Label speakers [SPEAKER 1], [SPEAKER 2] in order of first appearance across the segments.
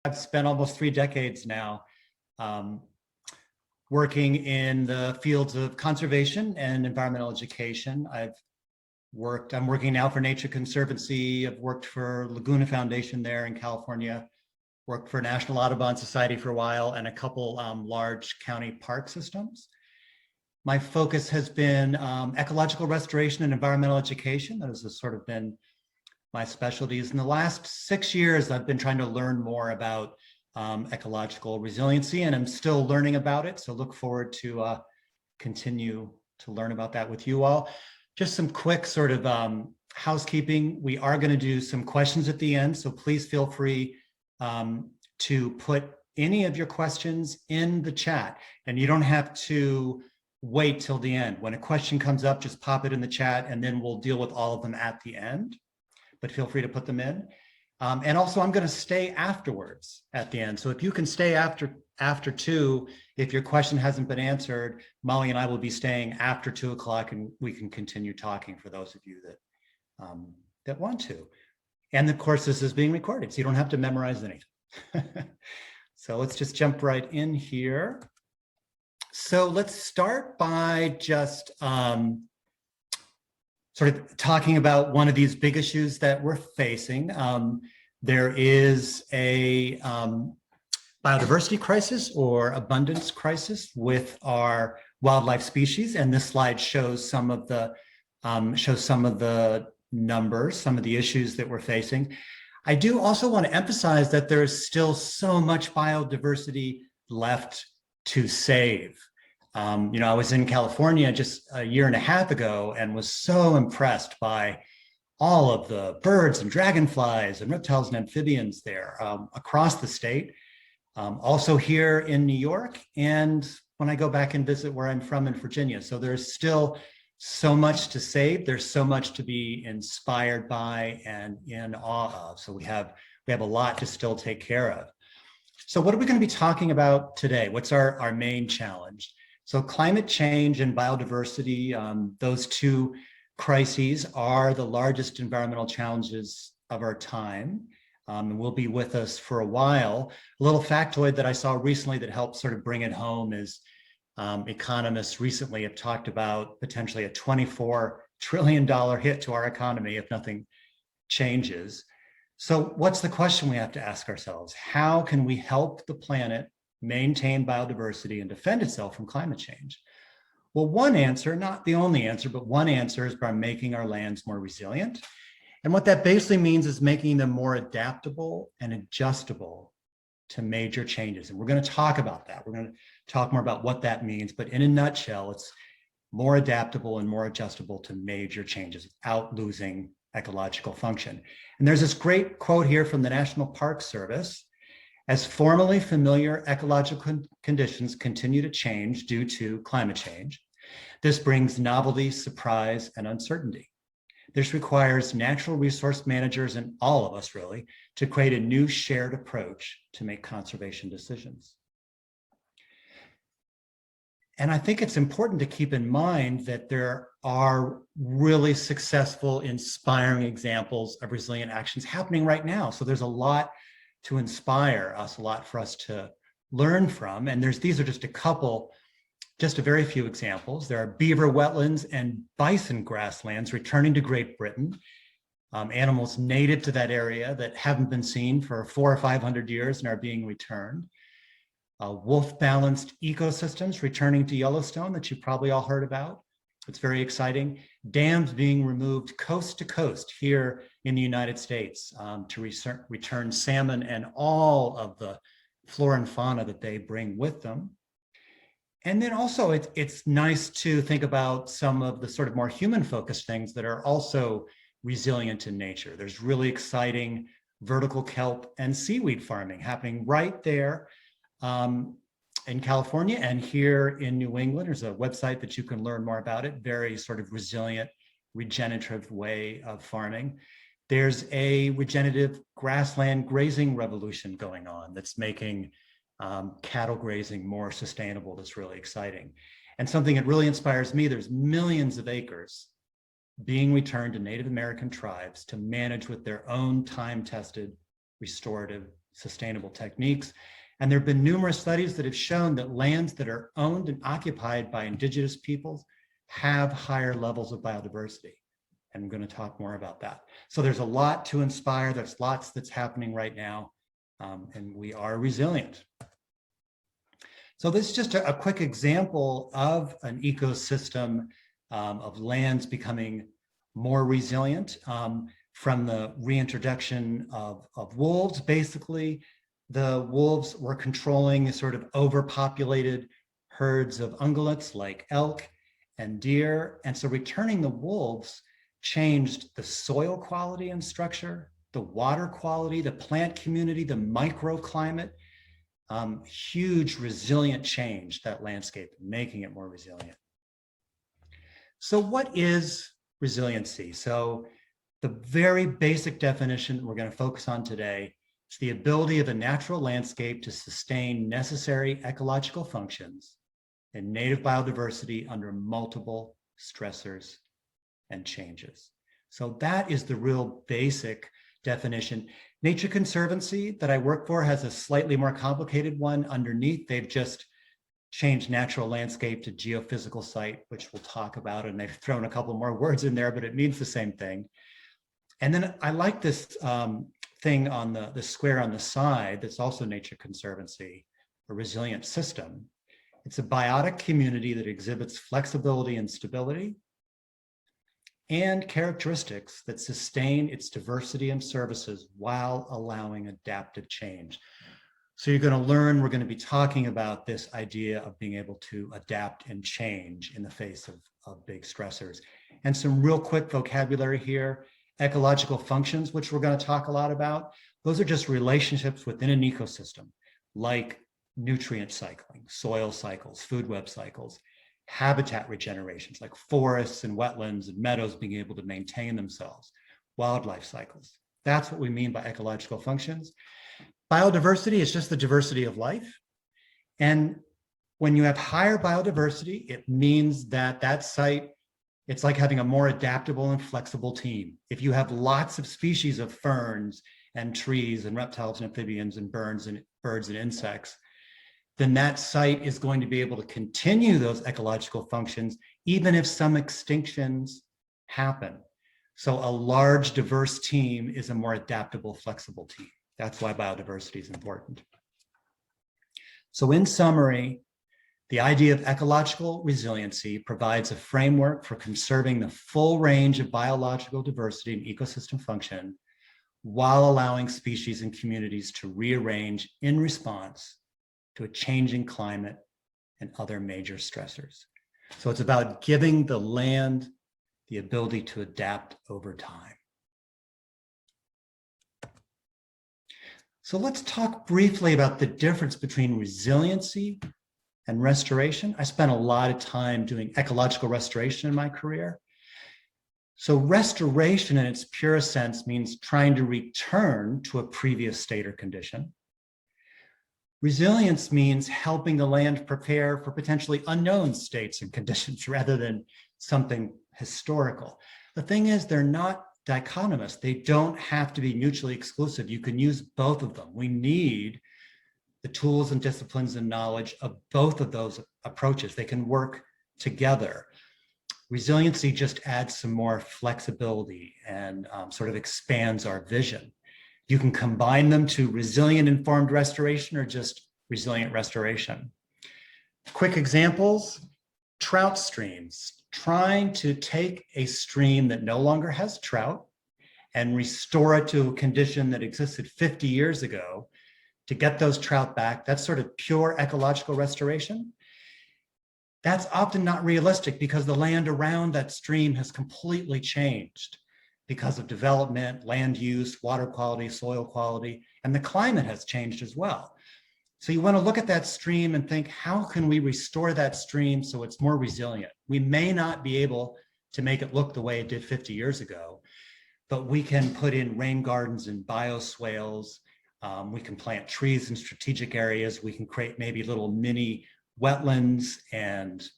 [SPEAKER 1] I've spent almost 3 decades now working in the fields of conservation and environmental education. I'm working now for Nature Conservancy. I've worked for Laguna Foundation there in California, worked for National Audubon Society for a while, and a couple large county park systems. My focus has been ecological restoration and environmental education. That has sort of been my specialties. In the last 6 years, I've been trying to learn more about ecological resiliency, and I'm still learning about it. So look forward to continue to learn about that with you all. Just some quick sort of housekeeping. We are going to do some questions at the end, so please feel free to put any of your questions in the chat, and you don't have to wait till the end. When a question comes up, just pop it in the chat, and then we'll deal with all of them at the end, but feel free to put them in. And also, I'm going to stay afterwards at the end. So if you can stay after 2, if your question hasn't been answered, Molly and I will be staying after 2 o'clock, and we can continue talking for those of you that want to. And of course, this is being recorded, so you don't have to memorize anything. So let's just jump right in here. So let's start by just sort of talking about one of these big issues that we're facing. There is a biodiversity crisis or abundance crisis with our wildlife species, and this slide shows some of the numbers, some of the issues that we're facing. I do also want to emphasize that there is still so much biodiversity left to save. I was in California just a year and a half ago and was so impressed by all of the birds and dragonflies and reptiles and amphibians there across the state. Also here in New York, and when I go back and visit where I'm from in Virginia. So there's still so much to save. There's so much to be inspired by and in awe of. So we have a lot to still take care of. So what are we going to be talking about today? What's our main challenge? So climate change and biodiversity, those two crises are the largest environmental challenges of our time, and will be with us for a while. A little factoid that I saw recently that helped sort of bring it home is economists recently have talked about potentially a $24 trillion hit to our economy if nothing changes. So what's the question we have to ask ourselves? How can we help the planet maintain biodiversity and defend itself from climate change? Well, one answer, not the only answer, but one answer is by making our lands more resilient. And what that basically means is making them more adaptable and adjustable to major changes. And we're going to talk about that. We're going to talk more about what that means, but in a nutshell, it's more adaptable and more adjustable to major changes without losing ecological function. And there's this great quote here from the National Park Service: as formerly familiar ecological conditions continue to change due to climate change, this brings novelty, surprise, and uncertainty. This requires natural resource managers and all of us really to create a new shared approach to make conservation decisions. And I think it's important to keep in mind that there are really successful, inspiring examples of resilient actions happening right now. So there's a lot to inspire us, a lot for us to learn from. And these are just a very few examples. There are beaver wetlands and bison grasslands returning to Great Britain, animals native to that area that haven't been seen for 400 or 500 years and are being returned. Wolf-balanced ecosystems returning to Yellowstone that you've probably all heard about. It's very exciting. Dams being removed coast to coast here in the United States to return salmon and all of the flora and fauna that they bring with them. And then also it's nice to think about some of the sort of more human-focused things that are also resilient in nature. There's really exciting vertical kelp and seaweed farming happening right there in California and here in New England. There's a website that you can learn more about it. Very sort of resilient, regenerative way of farming. There's a regenerative grassland grazing revolution going on that's making cattle grazing more sustainable. That's really exciting. And something that really inspires me, there's millions of acres being returned to Native American tribes to manage with their own time-tested restorative sustainable techniques. And there have been numerous studies that have shown that lands that are owned and occupied by indigenous peoples have higher levels of biodiversity. And I'm going to talk more about that. So there's a lot to inspire. There's lots that's happening right now, and we are resilient. So this is just a quick example of an ecosystem of lands becoming more resilient from the reintroduction of wolves. Basically, the wolves were controlling sort of overpopulated herds of ungulates like elk and deer. And so returning the wolves changed the soil quality and structure, the water quality, the plant community, the microclimate. Huge resilient change, that landscape, making it more resilient. So what is resiliency? So the very basic definition we're going to focus on today is the ability of a natural landscape to sustain necessary ecological functions and native biodiversity under multiple stressors and changes. So that is the real basic definition. Nature Conservancy that I work for has a slightly more complicated one underneath. They've just changed natural landscape to geophysical site, which we'll talk about, and they've thrown a couple more words in there, but it means the same thing. And then I like this thing on the square on the side that's also Nature Conservancy, a resilient system. It's a biotic community that exhibits flexibility and stability and characteristics that sustain its diversity and services while allowing adaptive change. So you're going to learn, we're going to be talking about this idea of being able to adapt and change in the face of big stressors. And some real quick vocabulary here: ecological functions, which we're going to talk a lot about. Those are just relationships within an ecosystem, like nutrient cycling, soil cycles, food web cycles, habitat regenerations, like forests and wetlands and meadows being able to maintain themselves, wildlife cycles. That's what we mean by ecological functions. Biodiversity is just the diversity of life. And when you have higher biodiversity, it means that that site, it's like having a more adaptable and flexible team. If you have lots of species of ferns and trees and reptiles and amphibians and birds and insects, then that site is going to be able to continue those ecological functions, even if some extinctions happen. So a large, diverse team is a more adaptable, flexible team. That's why biodiversity is important. So in summary, the idea of ecological resiliency provides a framework for conserving the full range of biological diversity and ecosystem function while allowing species and communities to rearrange in response to a changing climate and other major stressors. So it's about giving the land the ability to adapt over time. So let's talk briefly about the difference between resiliency and restoration. I spent a lot of time doing ecological restoration in my career. So restoration in its purest sense means trying to return to a previous state or condition. Resilience means helping the land prepare for potentially unknown states and conditions rather than something historical. The thing is, they're not dichotomous. They don't have to be mutually exclusive. You can use both of them. We need the tools and disciplines and knowledge of both of those approaches. They can work together. Resiliency just adds some more flexibility and sort of expands our vision. You can combine them to resilient informed restoration or just resilient restoration. Quick examples: trout streams. Trying to take a stream that no longer has trout and restore it to a condition that existed 50 years ago to get those trout back. That's sort of pure ecological restoration. That's often not realistic because the land around that stream has completely changed because of development, land use, water quality, soil quality, and the climate has changed as well. So you want to look at that stream and think, how can we restore that stream so it's more resilient? We may not be able to make it look the way it did 50 years ago, but we can put in rain gardens and bioswales. We can plant trees in strategic areas. We can create maybe little mini wetlands and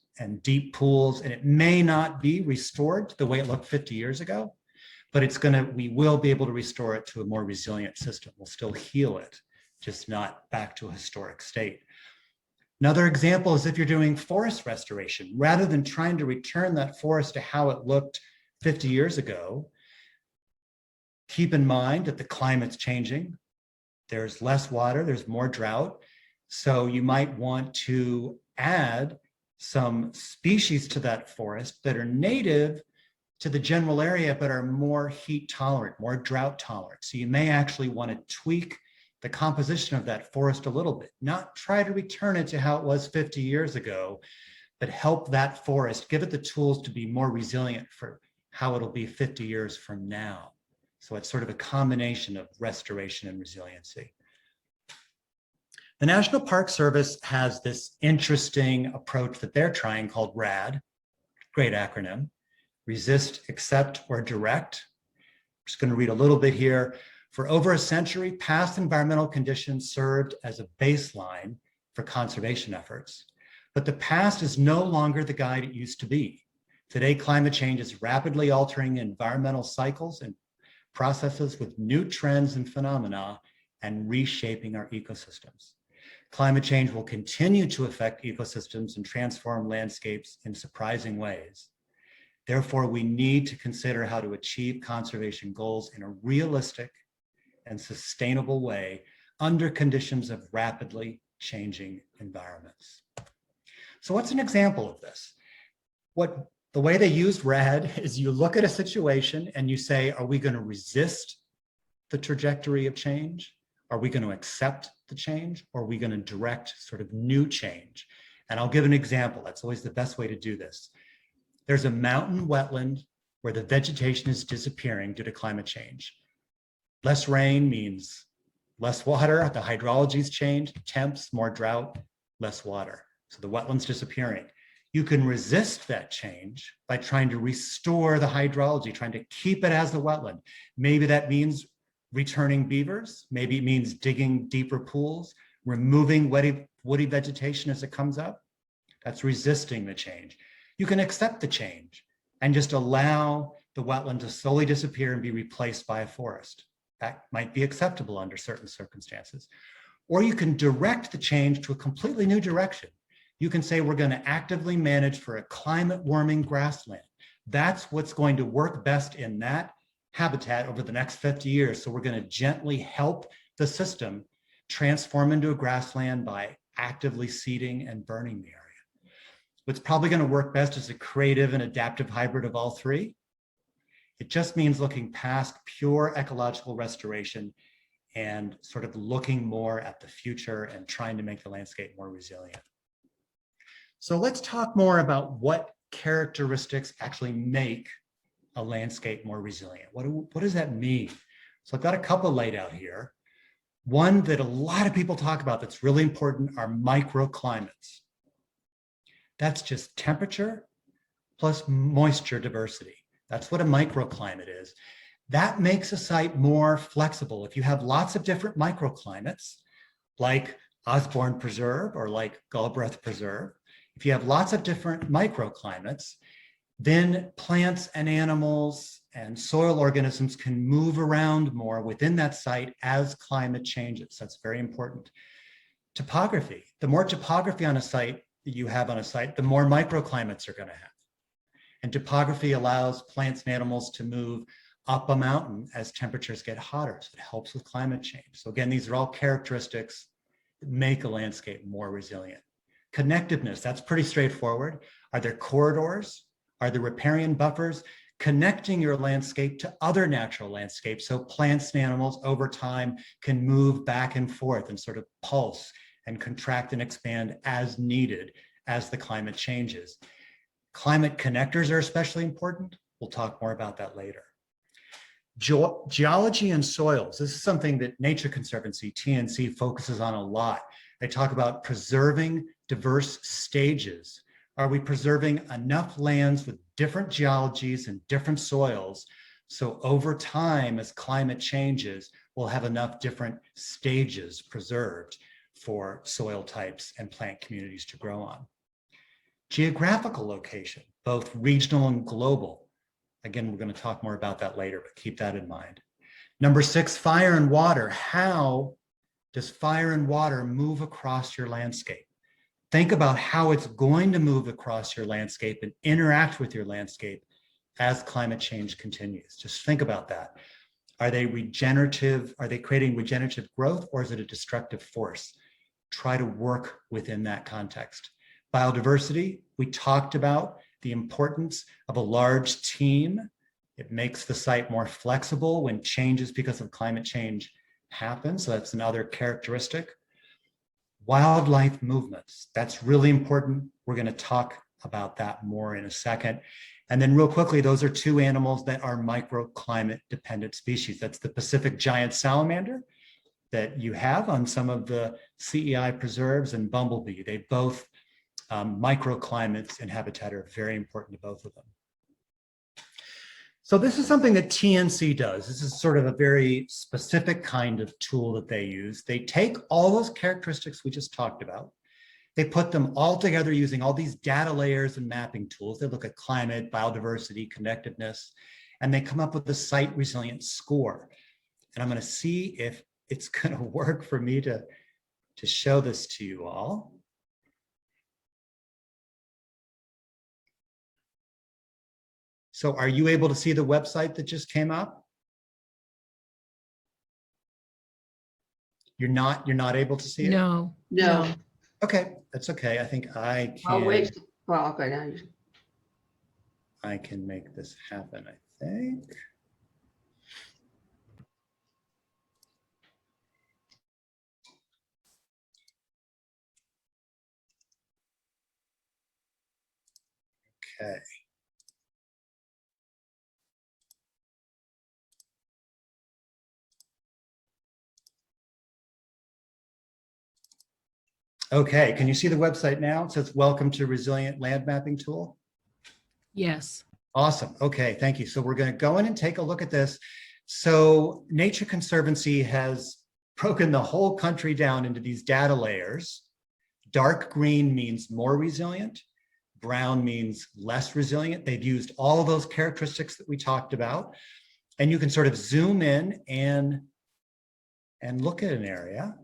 [SPEAKER 1] deep pools. And it may not be restored the way it looked 50 years ago, but we will be able to restore it to a more resilient system. We'll still heal it, just not back to a historic state. Another example is if you're doing forest restoration, rather than trying to return that forest to how it looked 50 years ago, keep in mind that the climate's changing. There's less water, there's more drought. So you might want to add some species to that forest that are native to the general area, but are more heat tolerant, more drought tolerant. So you may actually want to tweak the composition of that forest a little bit, not try to return it to how it was 50 years ago, but help that forest, give it the tools to be more resilient for how it'll be 50 years from now. So it's sort of a combination of restoration and resiliency. The National Park Service has this interesting approach that they're trying called RAD, great acronym, resist, accept, or direct. I'm just going to read a little bit here. For over a century, past environmental conditions served as a baseline for conservation efforts, but the past is no longer the guide it used to be. Today, climate change is rapidly altering environmental cycles and processes with new trends and phenomena and reshaping our ecosystems. Climate change will continue to affect ecosystems and transform landscapes in surprising ways. Therefore, we need to consider how to achieve conservation goals in a realistic and sustainable way under conditions of rapidly changing environments. So what's an example of this? The way they use RAD is you look at a situation and you say, are we going to resist the trajectory of change? Are we going to accept the change? Or are we going to direct sort of new change? And I'll give an example. That's always the best way to do this. There's a mountain wetland where the vegetation is disappearing due to climate change. Less rain means less water, the hydrology's changed, temps, more drought, less water. So the wetland's disappearing. You can resist that change by trying to restore the hydrology, trying to keep it as a wetland. Maybe that means returning beavers. Maybe it means digging deeper pools, removing woody vegetation as it comes up. That's resisting the change. You can accept the change and just allow the wetland to slowly disappear and be replaced by a forest. That might be acceptable under certain circumstances. Or you can direct the change to a completely new direction. You can say, we're going to actively manage for a climate warming grassland. That's what's going to work best in that habitat over the next 50 years. So we're going to gently help the system transform into a grassland by actively seeding and burning the area. What's probably going to work best is a creative and adaptive hybrid of all three. It just means looking past pure ecological restoration and sort of looking more at the future and trying to make the landscape more resilient. So let's talk more about what characteristics actually make a landscape more resilient. What does that mean? So I've got a couple laid out here. One that a lot of people talk about that's really important are microclimates. That's just temperature plus moisture diversity. That's what a microclimate is. That makes a site more flexible. If you have lots of different microclimates, like Osborne Preserve or like Galbraith Preserve, if you have lots of different microclimates, then plants and animals and soil organisms can move around more within that site as climate changes. That's very important. Topography. The more topography on a site that you have on a site, the more microclimates you're going to have. And topography allows plants and animals to move up a mountain as temperatures get hotter. So it helps with climate change. So again, these are all characteristics that make a landscape more resilient. Connectiveness, that's pretty straightforward. Are there corridors? Are there riparian buffers connecting your landscape to other natural landscapes so plants and animals over time can move back and forth and sort of pulse and contract and expand as needed as the climate changes? Climate connectors are especially important. We'll talk more about that later. Geology and soils. This is something that Nature Conservancy, TNC, focuses on a lot. They talk about preserving diverse stages. Are we preserving enough lands with different geologies and different soils so over time, as climate changes, we'll have enough different stages preserved for soil types and plant communities to grow on? Geographical location, both regional and global. Again, we're going to talk more about that later, but keep that in mind. Number 6, fire and water. How does fire and water move across your landscape? Think about how it's going to move across your landscape and interact with your landscape as climate change continues. Just think about that. Are they regenerative? Are they creating regenerative growth, or is it a destructive force? Try to work within that context. Biodiversity, we talked about the importance of a large team. It makes the site more flexible when changes because of climate change happen. So that's another characteristic. Wildlife movements, that's really important. We're going to talk about that more in a second. And then real quickly, those are two animals that are microclimate dependent species. That's the Pacific giant salamander that you have on some of the CEI preserves, and bumblebee. They both, microclimates and habitat are very important to both of them. So this is something that TNC does. This is sort of a very specific kind of tool that they use. They take all those characteristics we just talked about. They put them all together using all these data layers and mapping tools. They look at climate, biodiversity, connectiveness, and they come up with a site resilience score. And I'm going to see if it's going to work for me to show this to you all. So are you able to see the website that just came up? You're not able to see it?
[SPEAKER 2] No.
[SPEAKER 1] Okay, that's okay. I think I can.
[SPEAKER 3] I'll wait. Well, okay, now you.
[SPEAKER 1] I can make this happen, I think. Okay. Okay, can you see the website now? It says, welcome to Resilient Land Mapping Tool.
[SPEAKER 2] Yes.
[SPEAKER 1] Awesome. Okay, thank you. So we're going to go in and take a look at this. So Nature Conservancy has broken the whole country down into these data layers. Dark green means more resilient. Brown means less resilient. They've used all of those characteristics that we talked about. And you can sort of zoom in and look at an area,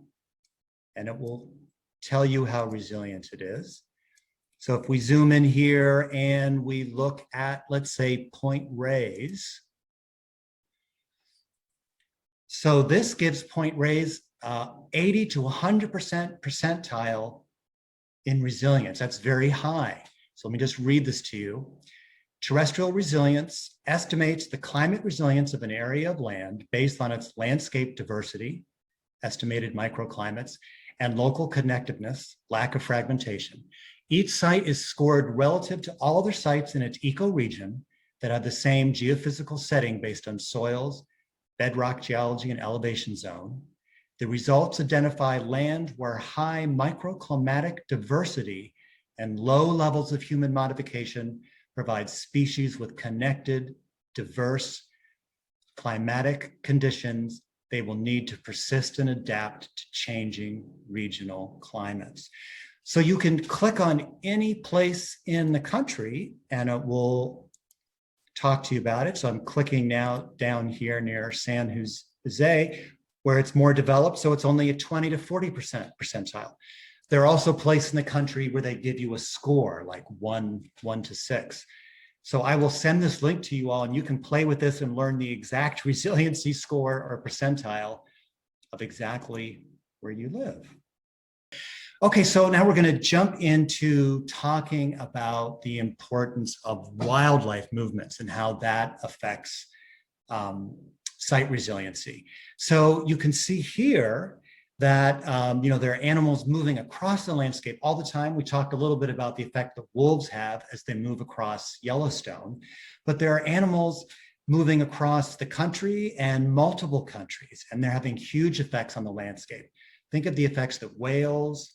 [SPEAKER 1] and it will tell you how resilient it is. So if we zoom in here and we look at, let's say, Point Reyes. So this gives Point Reyes 80 to 100% percentile in resilience. That's very high. So let me just read this to you. Terrestrial resilience estimates the climate resilience of an area of land based on its landscape diversity, estimated microclimates, and local connectiveness, lack of fragmentation. Each site is scored relative to all other sites in its ecoregion that have the same geophysical setting based on soils, bedrock geology, and elevation zone. The results identify land where high microclimatic diversity and low levels of human modification provide species with connected, diverse climatic conditions they will need to persist and adapt to changing regional climates. So you can click on any place in the country and it will talk to you about it. So I'm clicking now down here near San Jose, where it's more developed. So it's only a 20 to 40% percentile. There are also places in the country where they give you a score, like one to 6. So I will send this link to you all and you can play with this and learn the exact resiliency score or percentile of exactly where you live. Okay, so now we're going to jump into talking about the importance of wildlife movements and how that affects site resiliency. So you can see here that there are animals moving across the landscape all the time. We talked a little bit about the effect that wolves have as they move across Yellowstone, but there are animals moving across the country and multiple countries, and they're having huge effects on the landscape. Think of the effects that whales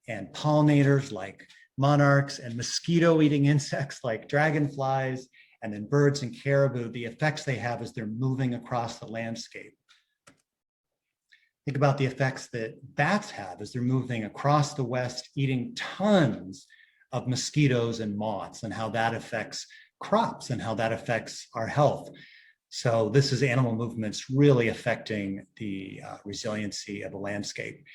[SPEAKER 1] and pollinators like monarchs and mosquito-eating insects like dragonflies, and then birds and caribou, the effects they have as they're moving across the landscape. Think about the effects that bats have as they're moving across the West, eating tons of mosquitoes and moths, and how that affects crops and how that affects our health. So this is animal movements really affecting the resiliency of the landscape.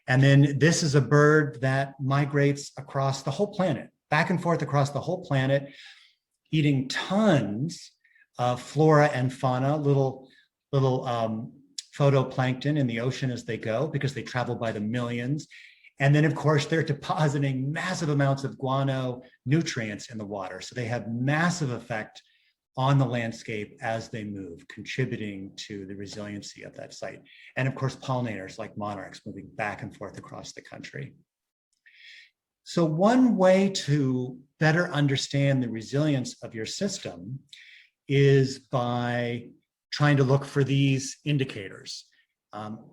[SPEAKER 1] And then this is a bird that migrates across the whole planet, back and forth across the whole planet, eating tons of flora and fauna, little photoplankton in the ocean as they go, because they travel by the millions. And then, of course, they're depositing massive amounts of guano nutrients in the water. So they have massive effect on the landscape as they move, contributing to the resiliency of that site. And of course, pollinators like monarchs moving back and forth across the country. So one way to better understand the resilience of your system is by trying to look for these indicators.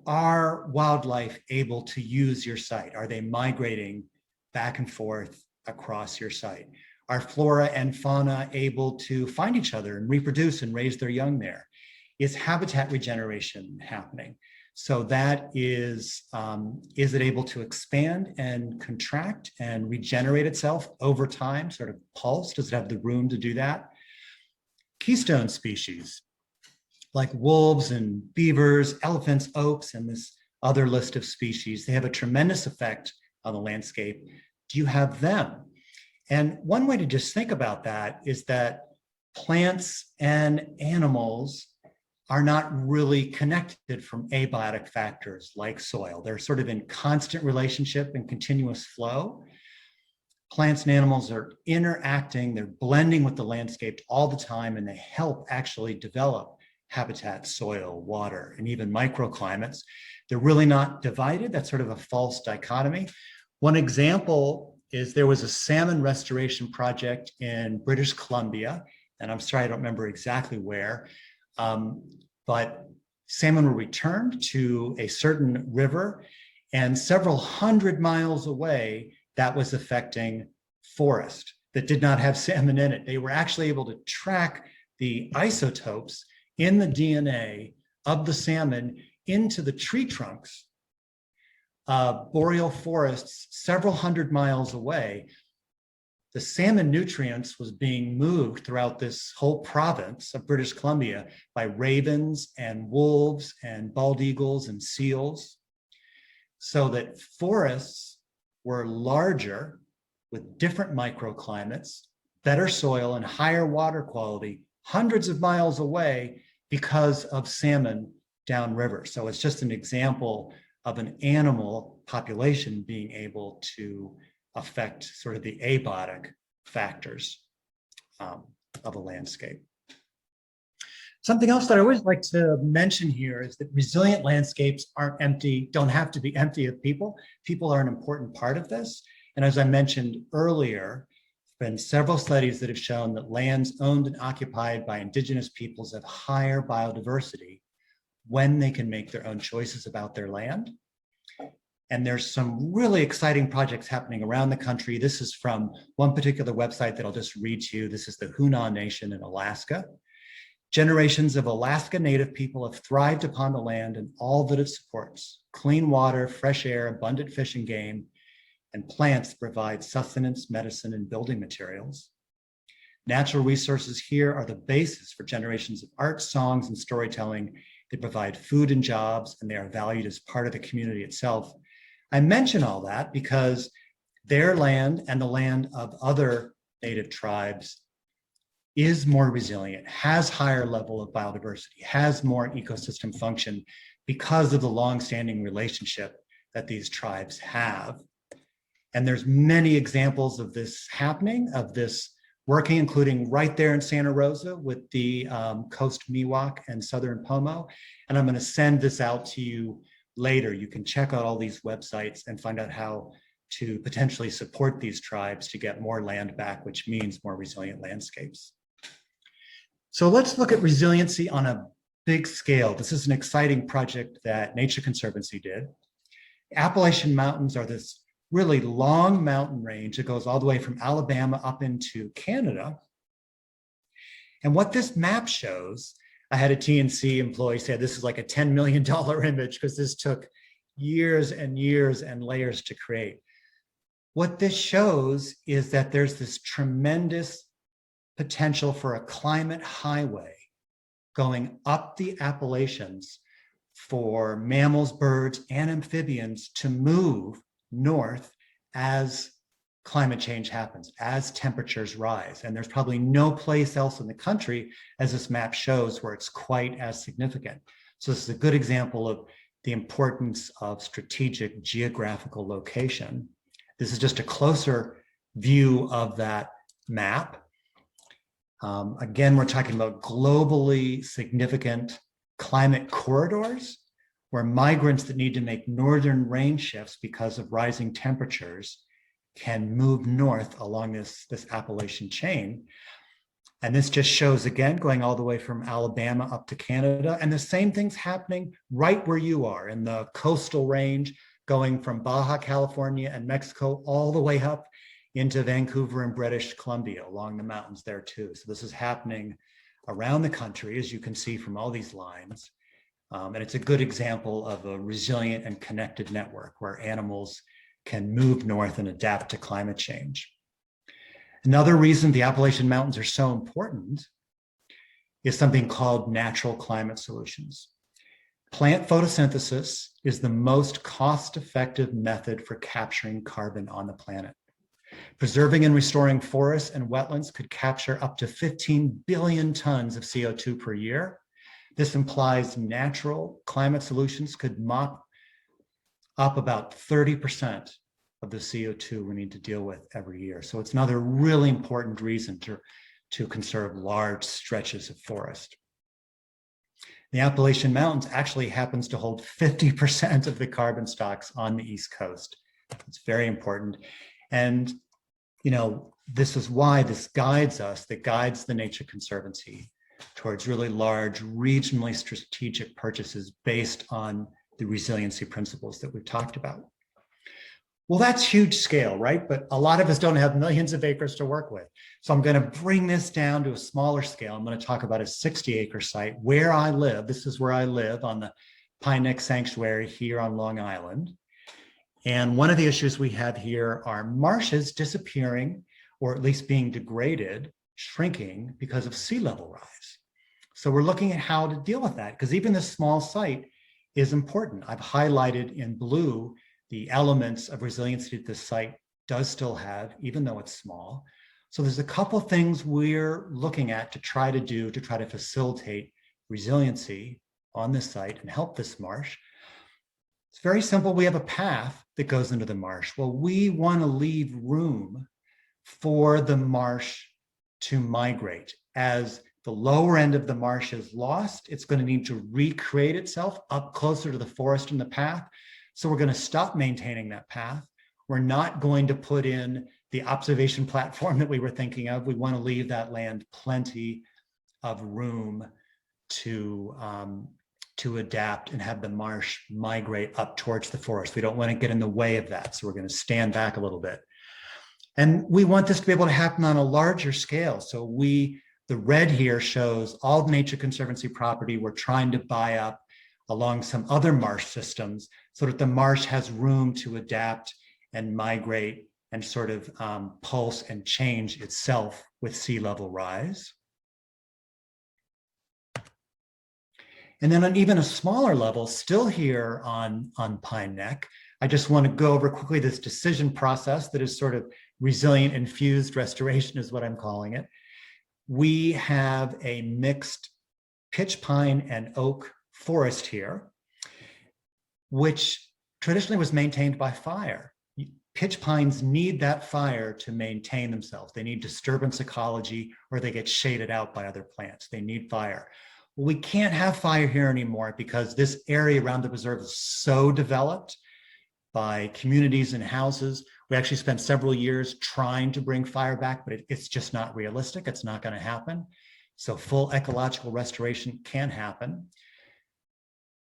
[SPEAKER 1] Are wildlife able to use your site? Are they migrating back and forth across your site? Are flora and fauna able to find each other and reproduce and raise their young there? Is habitat regeneration happening? So that is it able to expand and contract and regenerate itself over time, sort of pulse? Does it have the room to do that? Keystone species like wolves and beavers, elephants, oaks, and this other list of species, they have a tremendous effect on the landscape. Do you have them? And one way to just think about that is that plants and animals are not really connected from abiotic factors like soil. They're sort of in constant relationship and continuous flow. Plants and animals are interacting, they're blending with the landscape all the time, and they help actually develop habitat, soil, water, and even microclimates. They're really not divided. That's sort of a false dichotomy. One example is there was a salmon restoration project in British Columbia, and I'm sorry, I don't remember exactly where, but salmon were returned to a certain river, and several hundred miles away, that was affecting forest that did not have salmon in it. They were actually able to track the isotopes in the DNA of the salmon into the tree trunks of boreal forests several hundred miles away. The salmon nutrients was being moved throughout this whole province of British Columbia by ravens and wolves and bald eagles and seals, so that forests were larger with different microclimates, better soil and higher water quality hundreds of miles away because of salmon downriver. So it's just an example of an animal population being able to affect sort of the abiotic factors of a landscape. Something else that I always like to mention here is that resilient landscapes aren't empty, don't have to be empty of people. People are an important part of this. And as I mentioned earlier, there have been several studies that have shown that lands owned and occupied by indigenous peoples have higher biodiversity when they can make their own choices about their land. And there's some really exciting projects happening around the country. This is from one particular website that I'll just read to you. This is the Hunan Nation in Alaska. Generations of Alaska Native people have thrived upon the land and all that it supports: clean water, fresh air, abundant fish and game, and plants provide sustenance, medicine, and building materials. Natural resources here are the basis for generations of art, songs, and storytelling. They provide food and jobs, and they are valued as part of the community itself. I mention all that because their land and the land of other Native tribes is more resilient, has higher level of biodiversity, has more ecosystem function because of the longstanding relationship that these tribes have. And there's many examples of this happening, of this working, including right there in Santa Rosa with the Coast Miwok and Southern Pomo. And I'm going to send this out to you later. You can check out all these websites and find out how to potentially support these tribes to get more land back, which means more resilient landscapes. So let's look at resiliency on a big scale. This is an exciting project that Nature Conservancy did. Appalachian Mountains are this really long mountain range that goes all the way from Alabama up into Canada. And what this map shows, I had a TNC employee say this is like a $10 million image because this took years and years and layers to create. What this shows is that there's this tremendous potential for a climate highway going up the Appalachians for mammals, birds, and amphibians to move north as climate change happens, as temperatures rise. And there's probably no place else in the country, as this map shows, where it's quite as significant. So this is a good example of the importance of strategic geographical location. This is just a closer view of that map. Again, we're talking about globally significant climate corridors where migrants that need to make northern range shifts because of rising temperatures can move north along this Appalachian chain. And this just shows, again, going all the way from Alabama up to Canada. And the same thing's happening right where you are in the coastal range, going from Baja California and Mexico all the way up into Vancouver and British Columbia along the mountains there too. So this is happening around the country, as you can see from all these lines. And it's a good example of a resilient and connected network where animals can move north and adapt to climate change. Another reason the Appalachian Mountains are so important is something called natural climate solutions. Plant photosynthesis is the most cost-effective method for capturing carbon on the planet. Preserving and restoring forests and wetlands could capture up to 15 billion tons of CO2 per year. This implies natural climate solutions could mop up about 30% of the CO2 we need to deal with every year. So it's another really important reason to conserve large stretches of forest. The Appalachian Mountains actually happens to hold 50% of the carbon stocks on the East Coast. It's very important. And, you know, this is why this guides us, that guides the Nature Conservancy towards really large, regionally strategic purchases based on the resiliency principles that we've talked about. Well, that's huge scale, right? But a lot of us don't have millions of acres to work with. So I'm going to bring this down to a smaller scale. I'm going to talk about a 60-acre site where I live. This is where I live on the Pine Neck Sanctuary here on Long Island. And one of the issues we have here are marshes disappearing, or at least being degraded, shrinking because of sea level rise. So we're looking at how to deal with that, because even this small site is important. I've highlighted in blue the elements of resiliency that this site does still have, even though it's small. So there's a couple things we're looking at to try to facilitate resiliency on this site and help this marsh. It's very simple. We have a path that goes into the marsh. Well, we want to leave room for the marsh to migrate. As the lower end of the marsh is lost, it's going to need to recreate itself up closer to the forest and the path. So we're going to stop maintaining that path. We're not going to put in the observation platform that we were thinking of. We want to leave that land plenty of room to adapt and have the marsh migrate up towards the forest. We don't want to get in the way of that. So we're going to stand back a little bit. And we want this to be able to happen on a larger scale. So the red here shows all the Nature Conservancy property we're trying to buy up along some other marsh systems so that the marsh has room to adapt and migrate and sort of pulse and change itself with sea level rise. And then on even a smaller level, still here on Pine Neck, I just want to go over quickly this decision process that is sort of resilient infused restoration is what I'm calling it. We have a mixed pitch pine and oak forest here, which traditionally was maintained by fire. Pitch pines need that fire to maintain themselves. They need disturbance ecology, or they get shaded out by other plants. They need fire. Well, we can't have fire here anymore because this area around the preserve is so developed by communities and houses. We actually spent several years trying to bring fire back, but it's just not realistic. It's not going to happen. So full ecological restoration can happen.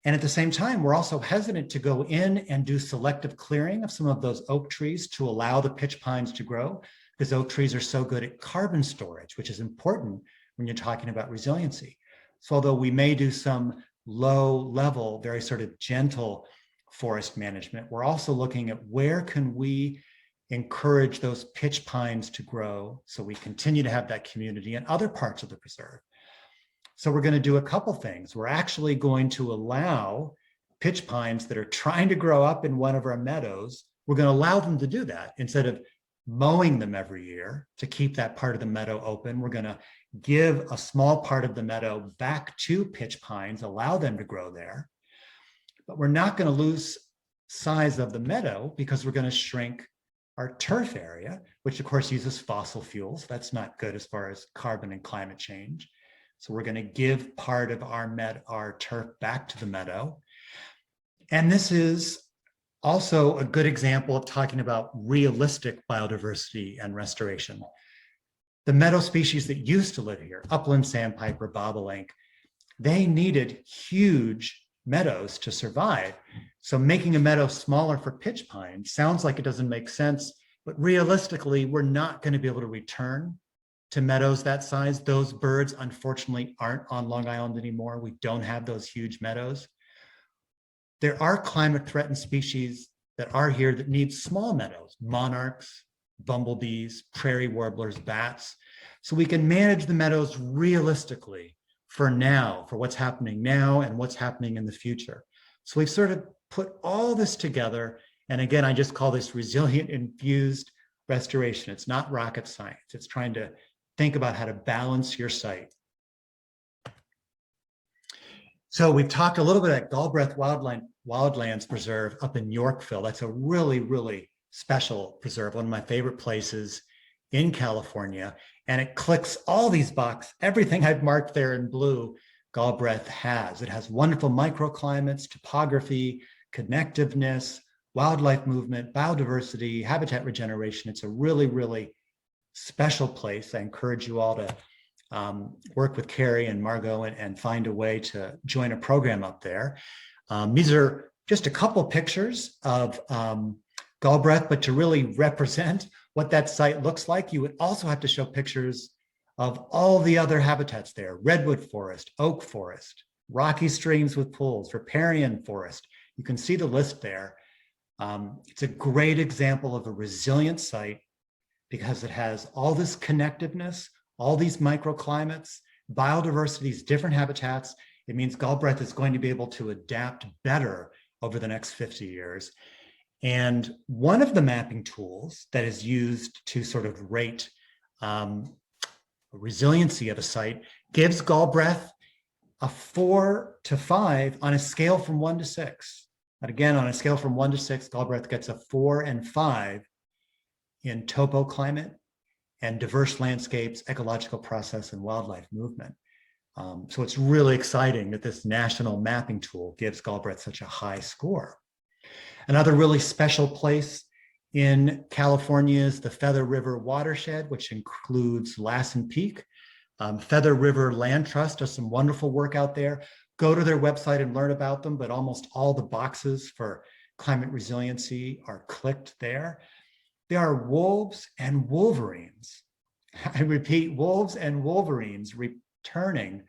[SPEAKER 1] And at the same time, we're also hesitant to go in and do selective clearing of some of those oak trees to allow the pitch pines to grow, because oak trees are so good at carbon storage, which is important when you're talking about resiliency. So although we may do some low level, very sort of gentle forest management, we're also looking at where can we encourage those pitch pines to grow so we continue to have that community in other parts of the preserve. So we're going to do a couple things. We're actually going to allow pitch pines that are trying to grow up in one of our meadows, we're going to allow them to do that. Instead of mowing them every year to keep that part of the meadow open, we're going to give a small part of the meadow back to pitch pines, allow them to grow there. But we're not going to lose size of the meadow because we're going to shrink our turf area, which of course uses fossil fuels. That's not good as far as carbon and climate change. So we're going to give part of our turf back to the meadow. And this is also a good example of talking about realistic biodiversity and restoration. The meadow species that used to live here, upland sandpiper, bobolink, they needed huge meadows to survive. So making a meadow smaller for pitch pine sounds like it doesn't make sense, but realistically, we're not going to be able to return to meadows that size. Those birds, unfortunately, aren't on Long Island anymore. We don't have those huge meadows. There are climate threatened species that are here that need small meadows, monarchs, bumblebees, prairie warblers, bats. So we can manage the meadows realistically for now, for what's happening now and what's happening in the future. So we've sort of put all this together. And again, I just call this resilient infused restoration. It's not rocket science. It's trying to think about how to balance your site. So we've talked a little bit at Galbraith Wildlands Preserve up in Yorkville. That's a really, really special preserve, one of my favorite places in California. And it clicks all these boxes. Everything I've marked there in blue, Galbraith has. It has wonderful microclimates, topography, connectiveness, wildlife movement, biodiversity, habitat regeneration. It's a really, really special place. I encourage you all to work with Carrie and Margot and find a way to join a program up there. These are just a couple pictures of Galbraith, but to really represent what that site looks like, you would also have to show pictures of all the other habitats there: redwood forest, oak forest, rocky streams with pools, riparian forest. You can see the list there. It's a great example of a resilient site because it has all this connectiveness, all these microclimates, biodiversities, different habitats. It means Galbraith is going to be able to adapt better over the next 50 years. And one of the mapping tools that is used to sort of rate resiliency of a site gives Galbraith a 4 to 5 on a scale from 1 to 6. But again, on a scale from 1 to 6, Galbraith gets a 4 and 5 in topo climate and diverse landscapes, ecological process, and wildlife movement. So it's really exciting that this national mapping tool gives Galbraith such a high score. Another really special place in California is the Feather River watershed, which includes Lassen Peak. Feather River Land Trust does some wonderful work out there. Go to their website and learn about them, but almost all the boxes for climate resiliency are clicked there. There are wolves and wolverines. I repeat, wolves and wolverines returning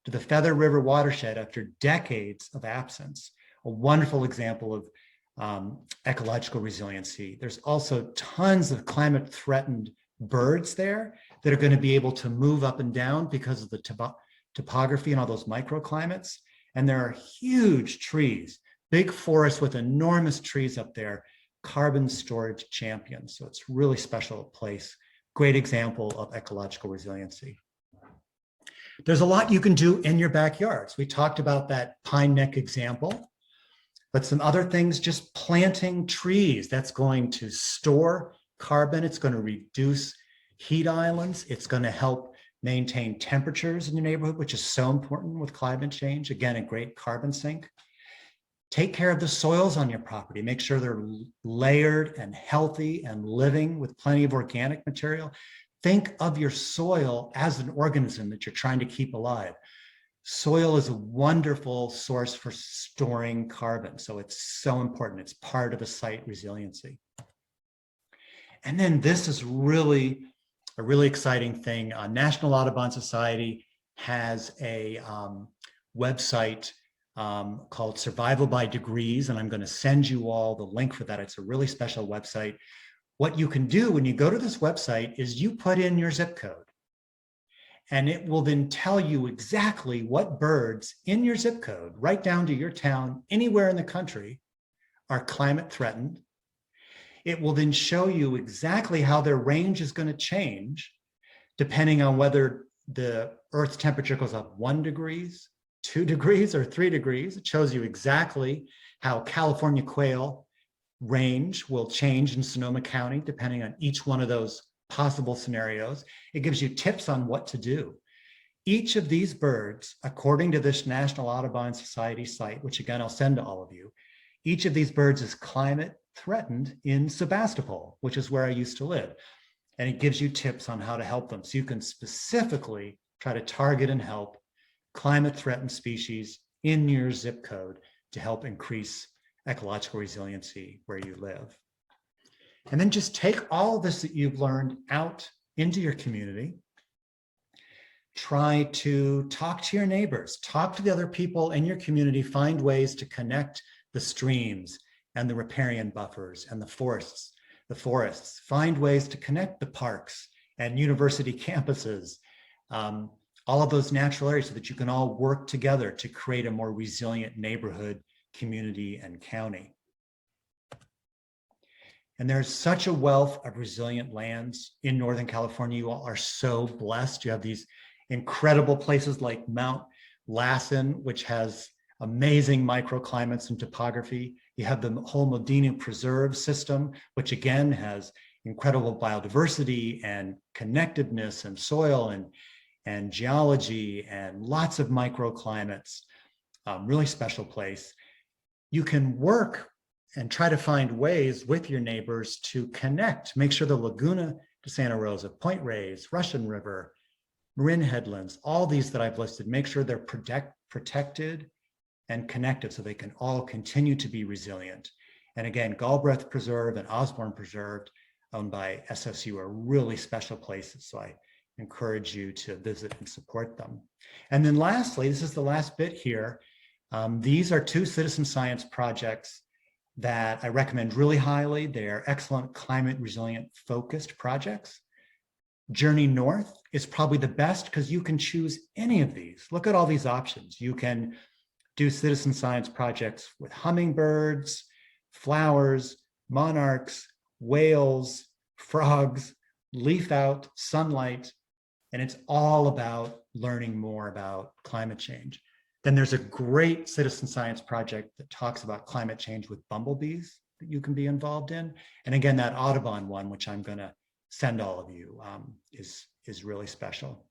[SPEAKER 1] to the Feather River watershed after decades of absence. A wonderful example of ecological resiliency. There's also tons of climate threatened birds there that are going to be able to move up and down because of the topography and all those microclimates. And there are huge trees, big forests with enormous trees up there, carbon storage champions. So it's really special place. Great example of ecological resiliency. There's a lot you can do in your backyards. We talked about that pine neck example, but some other things, just planting trees, that's going to store carbon. It's going to reduce heat islands. It's going to help maintain temperatures in your neighborhood, which is so important with climate change. Again, a great carbon sink. Take care of the soils on your property. Make sure they're layered and healthy and living with plenty of organic material. Think of your soil as an organism that you're trying to keep alive. Soil is a wonderful source for storing carbon. So it's so important. It's part of a site resiliency. And then this is really a really exciting thing. National Audubon Society has a website called Survival by Degrees, and I'm going to send you all the link for that. It's a really special website. What you can do when you go to this website is you put in your zip code, And it will then tell you exactly what birds in your zip code, right down to your town, anywhere in the country, are climate threatened. It will then show you exactly how their range is going to change depending on whether the Earth's temperature goes up 1 degree, 2 degrees, or 3 degrees. It shows you exactly how California quail range will change in Sonoma County, depending on each one of those possible scenarios. It gives you tips on what to do. Each of these birds, according to this National Audubon Society site, which again, I'll send to all of you, each of these birds is climate threatened in Sebastopol, which is where I used to live. And it gives you tips on how to help them. So you can specifically try to target and help climate threatened species in your zip code to help increase ecological resiliency where you live. And then just take all of this that you've learned out into your community. Try to talk to your neighbors, talk to the other people in your community, find ways to connect the streams and the riparian buffers and the forests. Find ways to connect the parks and university campuses, all of those natural areas so that you can all work together to create a more resilient neighborhood, community, and county. And there's such a wealth of resilient lands in Northern California. You all are so blessed. You have these incredible places like Mount Lassen, which has amazing microclimates and topography. You have the whole Modena Preserve system, which again has incredible biodiversity and connectedness and soil and geology and lots of microclimates, really special place. You can work and try to find ways with your neighbors to connect, make sure the Laguna de Santa Rosa, Point Reyes, Russian River, Marin Headlands, all these that I've listed, make sure they're protected and connected so they can all continue to be resilient. And again, Galbraith Preserve and Osborne Preserve, owned by SSU, are really special places. So I encourage you to visit and support them. And then lastly, this is the last bit here. These are 2 citizen science projects that I recommend really highly. They're excellent climate resilient focused projects. Journey North is probably the best because you can choose any of these. Look at all these options. You can do citizen science projects with hummingbirds, flowers, monarchs, whales, frogs, leaf out, sunlight, and it's all about learning more about climate change. Then there's a great citizen science project that talks about climate change with bumblebees that you can be involved in. And again, that Audubon one, which I'm going to send all of you, is really special.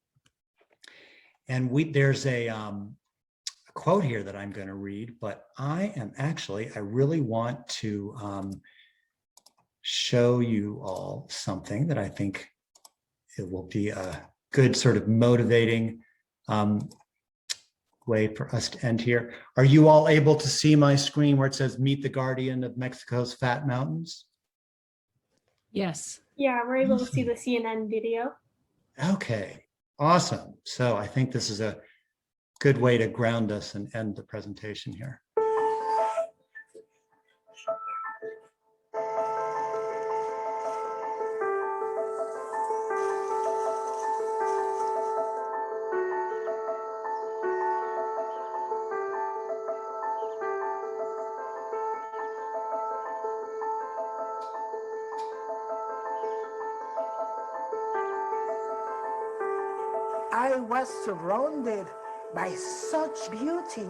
[SPEAKER 1] And there's a quote here that I'm going to read, but I really want to show you all something that I think it will be a good sort of motivating way for us to end here. Are you all able to see my screen where it says Meet the Guardian of Mexico's Fat Mountains?
[SPEAKER 2] Yes.
[SPEAKER 4] Yeah, we're able to see the CNN video.
[SPEAKER 1] Okay, awesome. So I think this is a good way to ground us and end the presentation here.
[SPEAKER 5] I was surrounded by such beauty.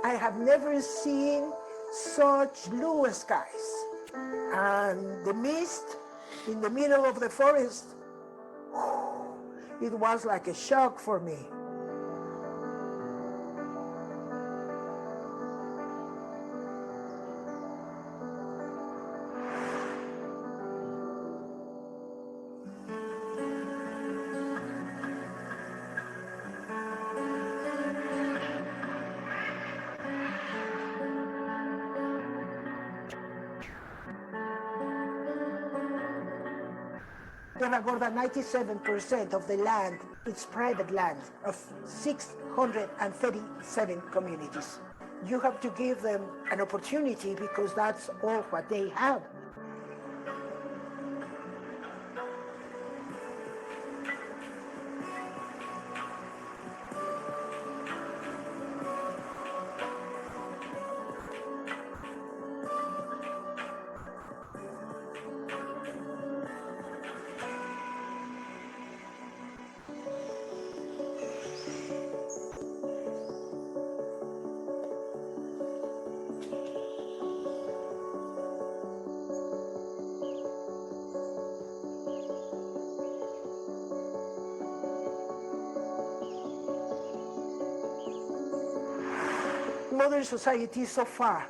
[SPEAKER 5] I have never seen such blue skies. And the mist in the middle of the forest, it was like a shock for me. Tierra Gorda, 97% of the land is private land of 637 communities. You have to give them an opportunity because that's all what they have. modern society is so far.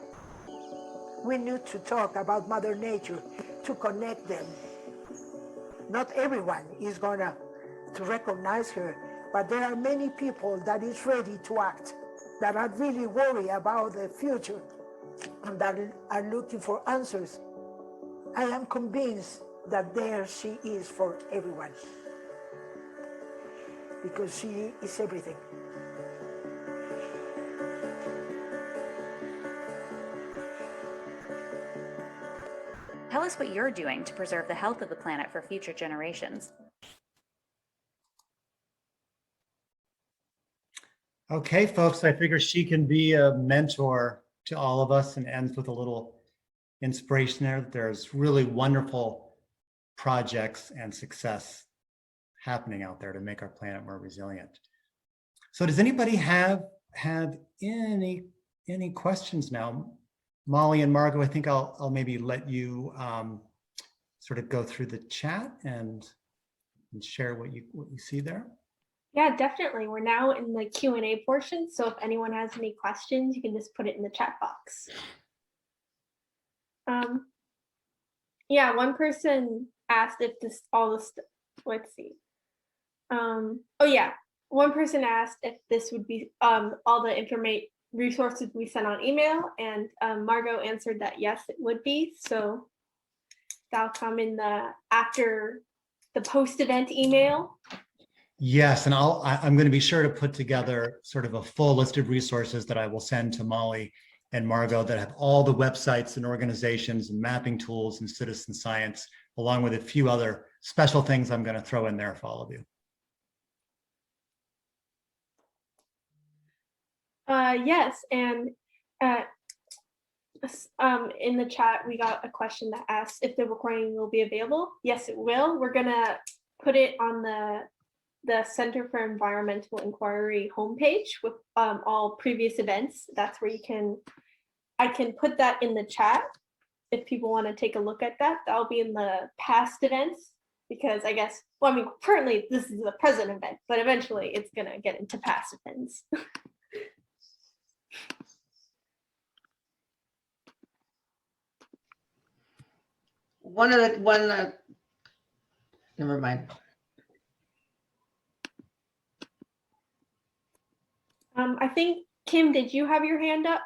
[SPEAKER 5] We need to talk about Mother Nature to connect them. Not everyone is gonna to recognize her, but there are many people that is ready to act, that are really worried about the future, and that are looking for answers. I am convinced that there she is for everyone, because she is everything.
[SPEAKER 6] Tell us what you're doing to preserve the health of the planet for future generations.
[SPEAKER 1] Okay, folks, I figure she can be a mentor to all of us, and ends with a little inspiration there. There's really wonderful projects and success happening out there to make our planet more resilient. So does anybody have any questions now? Molly and Margot, I think I'll maybe let you sort of go through the chat and share what you see there.
[SPEAKER 4] Yeah, definitely. We're now in the Q&A portion. So if anyone has any questions, you can just put it in the chat box. Yeah, one person asked if this, let's see. Oh yeah, one person asked if this would be all the resources we sent on email, and Margot answered that yes, it would be. So that'll come in after the post-event email.
[SPEAKER 1] Yes, and I'm going to be sure to put together sort of a full list of resources that I will send to Molly and Margot that have all the websites and organizations and mapping tools and citizen science, along with a few other special things I'm going to throw in there for all of you.
[SPEAKER 4] Yes, and in the chat, we got a question that asks if the recording will be available. Yes, it will. We're gonna put it on the Center for Environmental Inquiry homepage with all previous events. That's where I can put that in the chat if people want to take a look at that. That'll be in the past events, because I guess, well, I mean, currently this is the present event, but eventually it's gonna get into past events.
[SPEAKER 3] Never mind.
[SPEAKER 4] I think, Kim, did you have your hand up?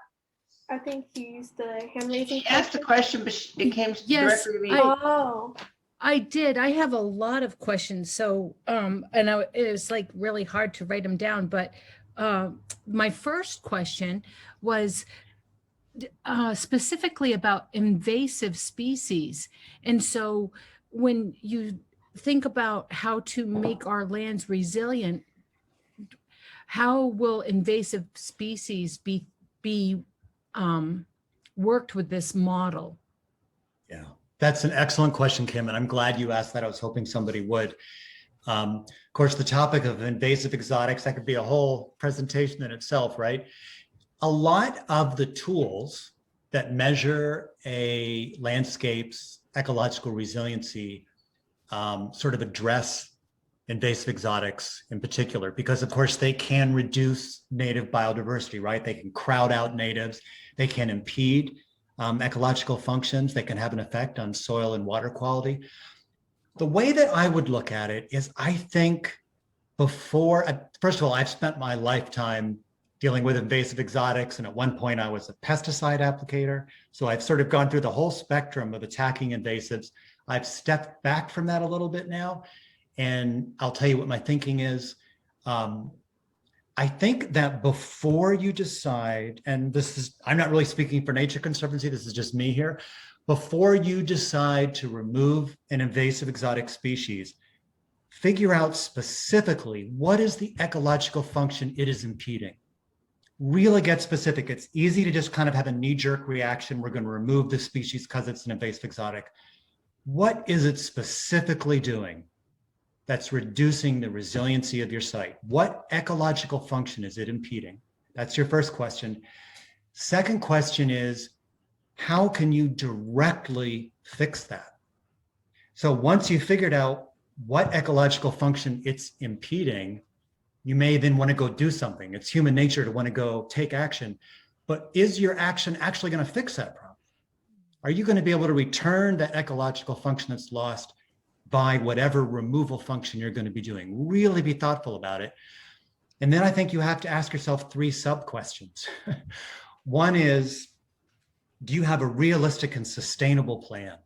[SPEAKER 4] I think you used the hand raising.
[SPEAKER 3] She asked the question, but it came
[SPEAKER 2] Yes,
[SPEAKER 3] directly to me.
[SPEAKER 4] Oh,
[SPEAKER 2] I did. I have a lot of questions. So, it was like really hard to write them down. But my first question was specifically about invasive species. And so when you think about how to make our lands resilient, how will invasive species be worked with this model?
[SPEAKER 1] Yeah, that's an excellent question, Kim, and I'm glad you asked that. I was hoping somebody would. Of course, the topic of invasive exotics, that could be a whole presentation in itself, right? A lot of the tools that measure a landscape's ecological resiliency sort of address invasive exotics in particular, because of course they can reduce native biodiversity, right? They can crowd out natives, they can impede ecological functions, they can have an effect on soil and water quality. The way that I would look at it is, I think first of all, I've spent my lifetime dealing with invasive exotics, and at one point I was a pesticide applicator. So I've sort of gone through the whole spectrum of attacking invasives. I've stepped back from that a little bit now, and I'll tell you what my thinking is. I think that before you decide, and I'm not really speaking for Nature Conservancy, this is just me here. Before you decide to remove an invasive exotic species, figure out specifically what is the ecological function it is impeding. Really get specific. It's easy to just kind of have a knee-jerk reaction. We're going to remove this species because it's an invasive exotic. What is it specifically doing that's reducing the resiliency of your site? What ecological function is it impeding? That's your first question. Second question is, how can you directly fix that? So once you've figured out what ecological function it's impeding, you may then want to go do something. It's human nature to want to go take action. but is your action actually going to fix that problem? Are you going to be able to return that ecological function that's lost by whatever removal function you're going to be doing? Really be thoughtful about it. And then I think you have to ask yourself 3 sub-questions. One is, do you have a realistic and sustainable plan?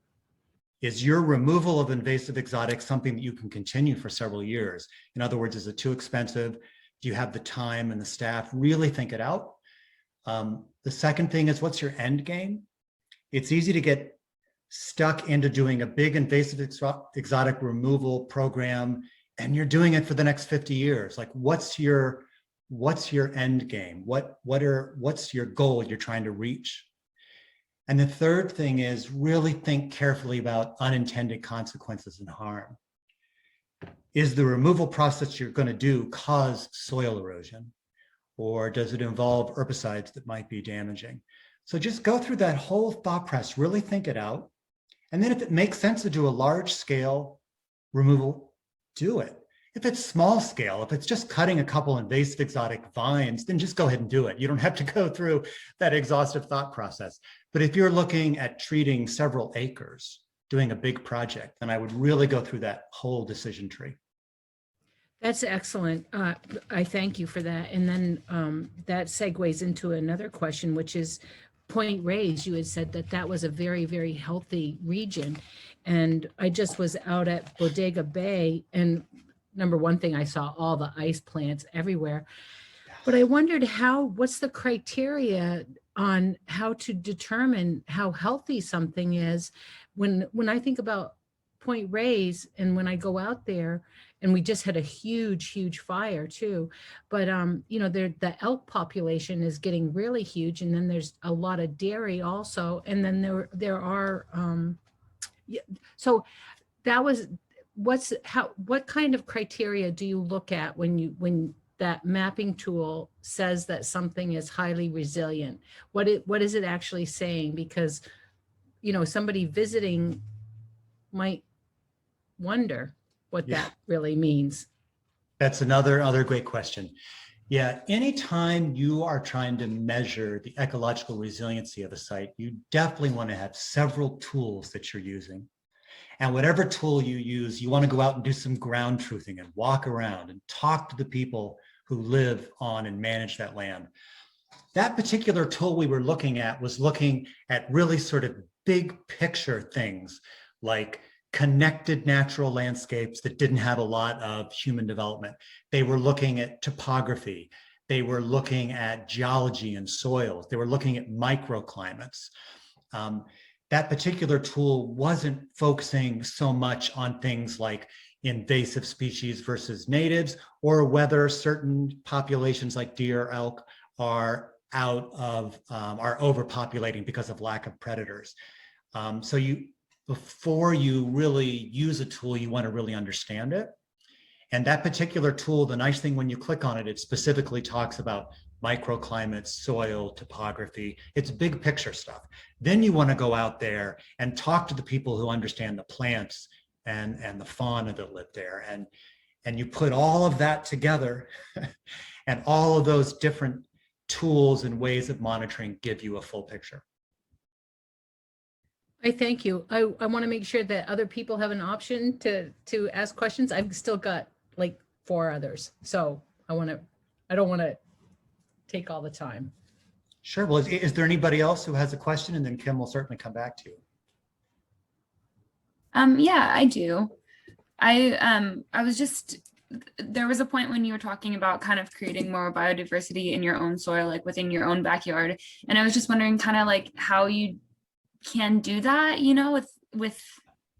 [SPEAKER 1] Is your removal of invasive exotics something that you can continue for several years? In other words, is it too expensive? Do you have the time and the staff? Really think it out. The second thing is, what's your end game? It's easy to get stuck into doing a big invasive exotic removal program, and you're doing it for the next 50 years. Like, what's your end game? What's your goal you're trying to reach? And the third thing is, really think carefully about unintended consequences and harm. Is the removal process you're going to do cause soil erosion? Or does it involve herbicides that might be damaging? So just go through that whole thought process, really think it out. And then if it makes sense to do a large scale removal, do it. If it's small scale, if it's just cutting a couple invasive exotic vines, then just go ahead and do it. You don't have to go through that exhaustive thought process. But if you're looking at treating several acres, doing a big project, then I would really go through that whole decision tree.
[SPEAKER 2] That's excellent. I thank you for that. And then that segues into another question, which is Point Reyes. You had said that that was a very, very healthy region. And I just was out at Bodega Bay, and number one thing, I saw all the ice plants everywhere. But I wondered what's the criteria on how to determine how healthy something is? When I think about Point Reyes, and when I go out there, and we just had a huge fire too, but the elk population is getting really huge, and then there's a lot of dairy also, and then there are so that was what kind of criteria do you look at when that mapping tool says that something is highly resilient? What is it actually saying? Because somebody visiting might wonder what that really means.
[SPEAKER 1] That's another great question. Yeah, anytime you are trying to measure the ecological resiliency of a site, you definitely want to have several tools that you're using. And whatever tool you use, you want to go out and do some ground truthing and walk around and talk to the people who live on and manage that land. That particular tool we were looking at was looking at really sort of big picture things, like connected natural landscapes that didn't have a lot of human development. They were looking at topography. They were looking at geology and soils. They were looking at microclimates. That particular tool wasn't focusing so much on things like invasive species versus natives, or whether certain populations like deer, elk are overpopulating because of lack of predators. Before you really use a tool, you want to really understand it. And that particular tool, the nice thing when you click on it, it specifically talks about microclimates, soil, topography. It's big picture stuff. Then you want to go out there and talk to the people who understand the plants and the fauna that live there. And you put all of that together and all of those different tools and ways of monitoring give you a full picture.
[SPEAKER 2] I thank you. I want to make sure that other people have an option to ask questions. I've still got like 4 others. So I don't want to take all the time.
[SPEAKER 1] Sure. Well, is there anybody else who has a question? And then Kim will certainly come back to you.
[SPEAKER 7] Yeah, I do. There was a point when you were talking about kind of creating more biodiversity in your own soil, like within your own backyard. And I was just wondering kind of like how you can do that, with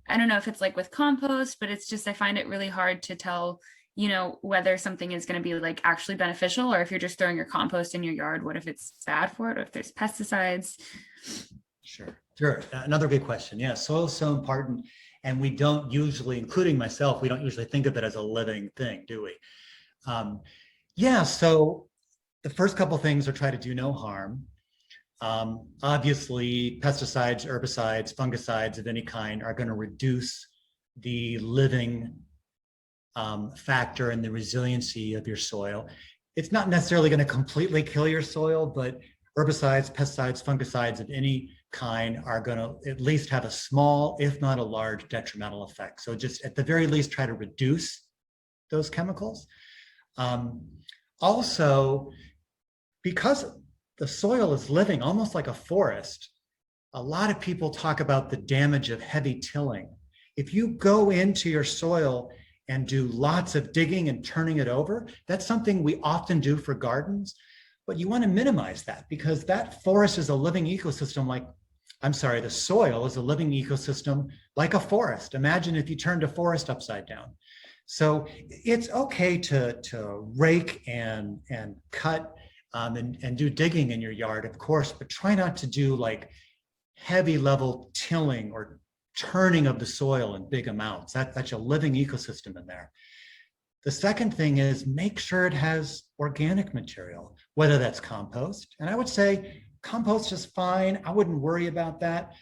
[SPEAKER 7] I don't know if it's like with compost, but it's just, I find it really hard to tell, whether something is going to be like actually beneficial, or if you're just throwing your compost in your yard, what if it's bad for it, or if there's pesticides? Sure.
[SPEAKER 1] Another good question. Yeah, soil is so important. And we don't usually, including myself, we don't usually think of it as a living thing, do we? So the first couple of things are try to do no harm. Obviously, pesticides, herbicides, fungicides of any kind are going to reduce the living factor and the resiliency of your soil. It's not necessarily going to completely kill your soil, but herbicides, pesticides, fungicides of any kind are going to at least have a small, if not a large, detrimental effect. So just at the very least, try to reduce those chemicals. Also, because the soil is living almost like a forest, a lot of people talk about the damage of heavy tilling. If you go into your soil and do lots of digging and turning it over, that's something we often do for gardens, but you want to minimize that because that forest is a living ecosystem the soil is a living ecosystem like a forest. Imagine if you turned a forest upside down. So it's okay to rake and cut and do digging in your yard, of course, but try not to do like heavy level tilling or turning of the soil in big amounts. That's a living ecosystem in there. The second thing is make sure it has organic material, whether that's compost. And I would say compost is fine. I wouldn't worry about that.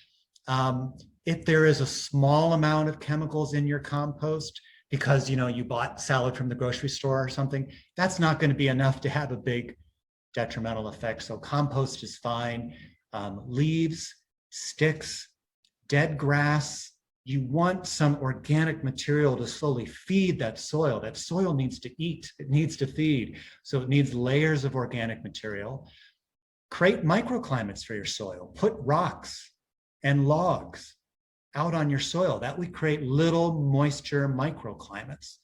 [SPEAKER 1] If there is a small amount of chemicals in your compost because you bought salad from the grocery store or something, that's not going to be enough to have a big detrimental effect. So compost is fine. Leaves, sticks, dead grass, you want some organic material to slowly feed that soil. That soil needs to eat, it needs to feed. So it needs layers of organic material. Create microclimates for your soil. Put rocks and logs out on your soil. That would create little moisture microclimates.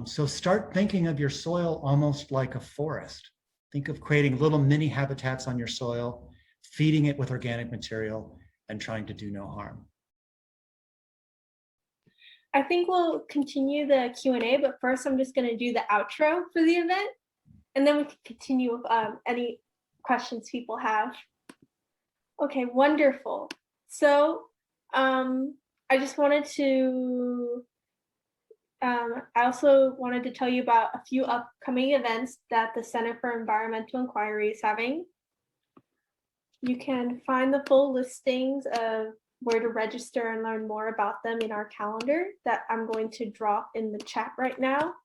[SPEAKER 1] So start thinking of your soil almost like a forest. Think of creating little mini habitats on your soil, feeding it with organic material, and trying to do no harm.
[SPEAKER 4] I think we'll continue the Q&A, but first I'm just going to do the outro for the event, and then we can continue with any questions people have. Okay, wonderful. So I just wanted to, I also wanted to tell you about a few upcoming events that the Center for Environmental Inquiry is having. You can find the full listings of where to register and learn more about them in our calendar that I'm going to drop in the chat right now.